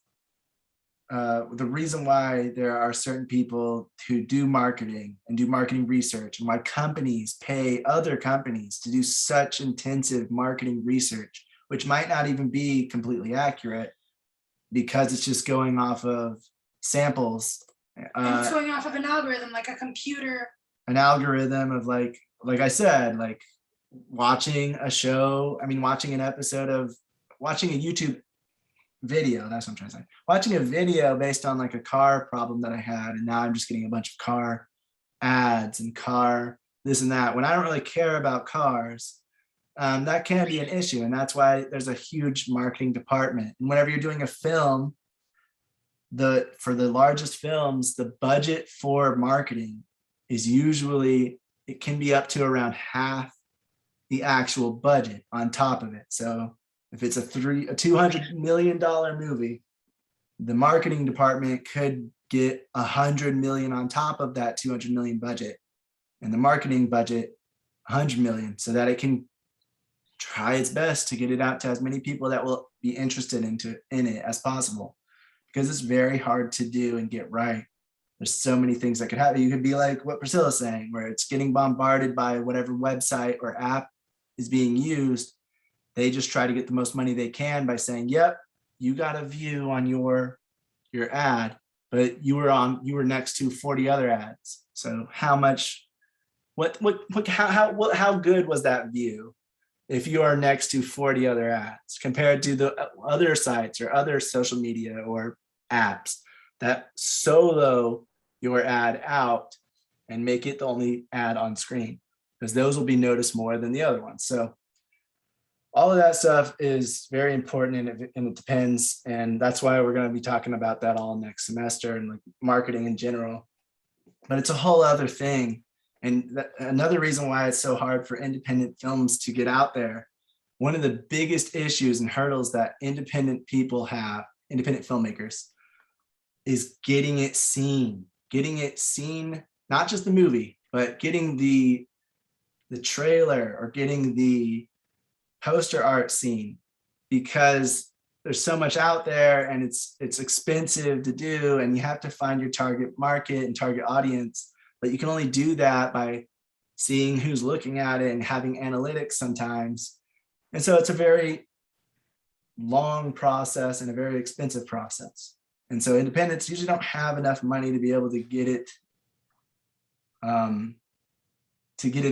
the reason why there are certain people who do marketing and do marketing research, and why companies pay other companies to do such intensive marketing research, which might not even be completely accurate because it's just going off of samples. And it's going off of an algorithm, like a computer. An algorithm of like I said, like watching a show, watching an episode of, watching a YouTube video, that's what I'm trying to say. Watching a video based on like a car problem that I had, and now I'm just getting a bunch of car ads and car this and that, when I don't really care about cars. That can be an issue, and that's why there's a huge marketing department. And whenever you're doing a film, for the largest films, the budget for marketing is usually, it can be up to around half the actual budget on top of it. So if it's a $200 million movie, the marketing department could get $100 million on top of that 200 million budget, and the marketing budget 100 million, so that it can try its best to get it out to as many people that will be interested in it as possible, because it's very hard to do and get right. There's so many things that could happen. You could be like what Priscilla's saying, where it's getting bombarded by whatever website or app is being used. They just try to get the most money they can by saying, yep, you got a view on your ad, but you were next to 40 other ads. So how good was that view if you are next to 40 other ads compared to the other sites or other social media or apps that solo your ad out and make it the only ad on screen, because those will be noticed more than the other ones. So all of that stuff is very important, and it depends. And that's why we're going to be talking about that all next semester, and like marketing in general. But it's a whole other thing. And another reason why it's so hard for independent films to get out there, one of the biggest issues and hurdles that independent people have, independent filmmakers, is getting it seen, not just the movie, but getting the trailer or getting the poster art seen, because there's so much out there and it's expensive to do, and you have to find your target market and target audience. But you can only do that by seeing who's looking at it and having analytics sometimes. And so it's a very long process and a very expensive process. And so independents usually don't have enough money to be able to get it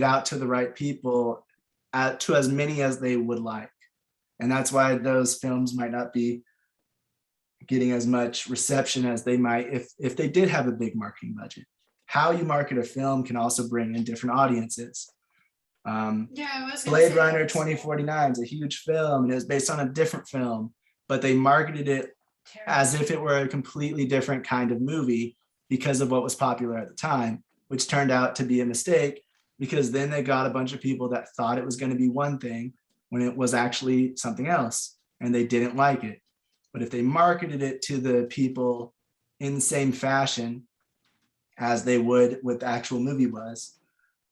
out to the right people, to as many as they would like. And that's why those films might not be getting as much reception as they might if they did have a big marketing budget. How you market a film can also bring in different audiences. Yeah, I was gonna Blade say Runner that's- 2049 is a huge film, and it was based on a different film, but they marketed it as if it were a completely different kind of movie because of what was popular at the time, which turned out to be a mistake, because then they got a bunch of people that thought it was going to be one thing when it was actually something else, and they didn't like it. But if they marketed it to the people in the same fashion as they would what the actual movie was,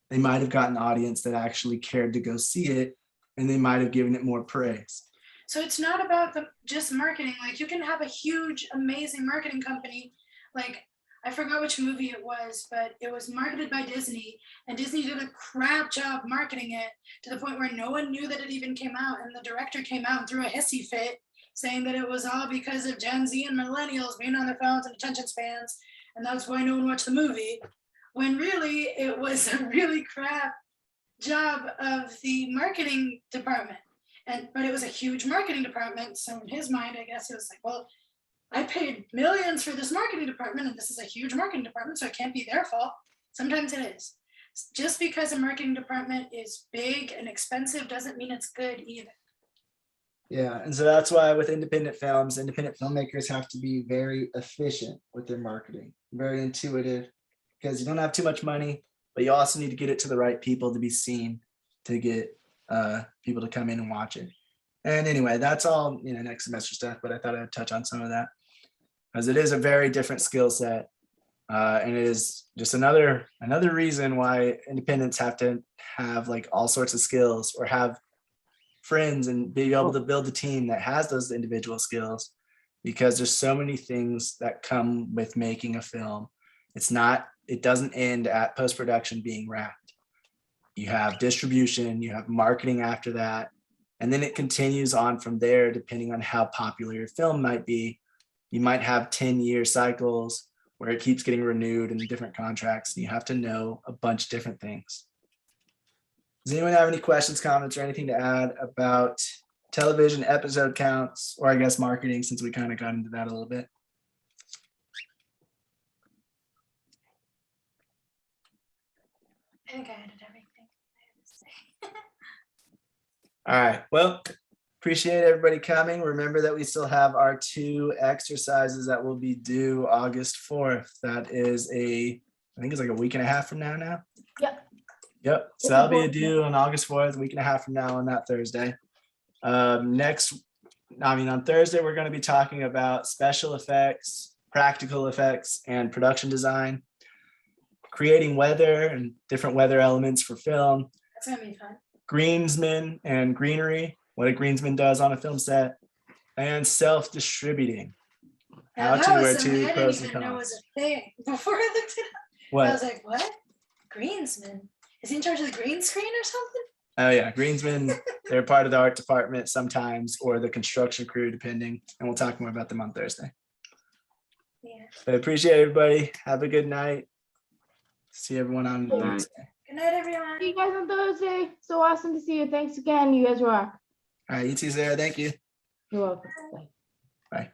they might have gotten an audience that actually cared to go see it, and they might have given it more praise. So it's not about just marketing. Like you can have a huge, amazing marketing company. Like I forgot which movie it was, but it was marketed by Disney, and Disney did a crap job marketing it to the point where no one knew that it even came out. And the director came out and threw a hissy fit, saying that it was all because of Gen Z and millennials being on their phones and attention spans, and that's why no one watched the movie. When really it was a really crap job of the marketing department. But it was a huge marketing department. So in his mind, I guess it was like, well, I paid millions for this marketing department, and this is a huge marketing department, so it can't be their fault. Sometimes it is. Just because a marketing department is big and expensive doesn't mean it's good either. Yeah, and so that's why with independent films, independent filmmakers have to be very efficient with their marketing, very intuitive, because you don't have too much money, but you also need to get it to the right people to be seen, to get people to come in and watch it. And anyway, that's all next semester stuff, but I thought I'd touch on some of that because it is a very different skill set, and it is just another reason why independents have to have like all sorts of skills or have friends and be able to build a team that has those individual skills, because there's so many things that come with making a film. It doesn't end at post-production being wrapped. You have distribution, you have marketing after that, and then it continues on from there depending on how popular your film might be. You might have 10-year cycles where it keeps getting renewed in different contracts, and you have to know a bunch of different things. Does anyone have any questions, comments, or anything to add about television episode counts, or I guess marketing, since we kind of got into that a little bit? I think I added everything I had to say. All right, well, appreciate everybody coming. Remember that we still have our 2 exercises that will be due August 4th. That is I think it's like a week and a half from now. Yep, so that'll be due on August 4th, a week and a half from now on that Thursday. On Thursday, we're going to be talking about special effects, practical effects, and production design, creating weather and different weather elements for film, That's gonna be fun. greensmen and greenery, what a greensman does on a film set, and self-distributing. Now, How that to, was where something to, I pros didn't and even know was cons. a thing before I looked it up. I What? was like, what? Greensman? Is he in charge of the green screen or something? Oh yeah, greensmen, they're part of the art department sometimes, or the construction crew, depending. And we'll talk more about them on Thursday. Yeah. I appreciate everybody. Have a good night. See everyone on Good night. Thursday. Good night, everyone. See you guys on Thursday. So awesome to see you. Thanks again. You guys rock. All right, you too, Sarah. Thank you. You're welcome. Bye. Bye.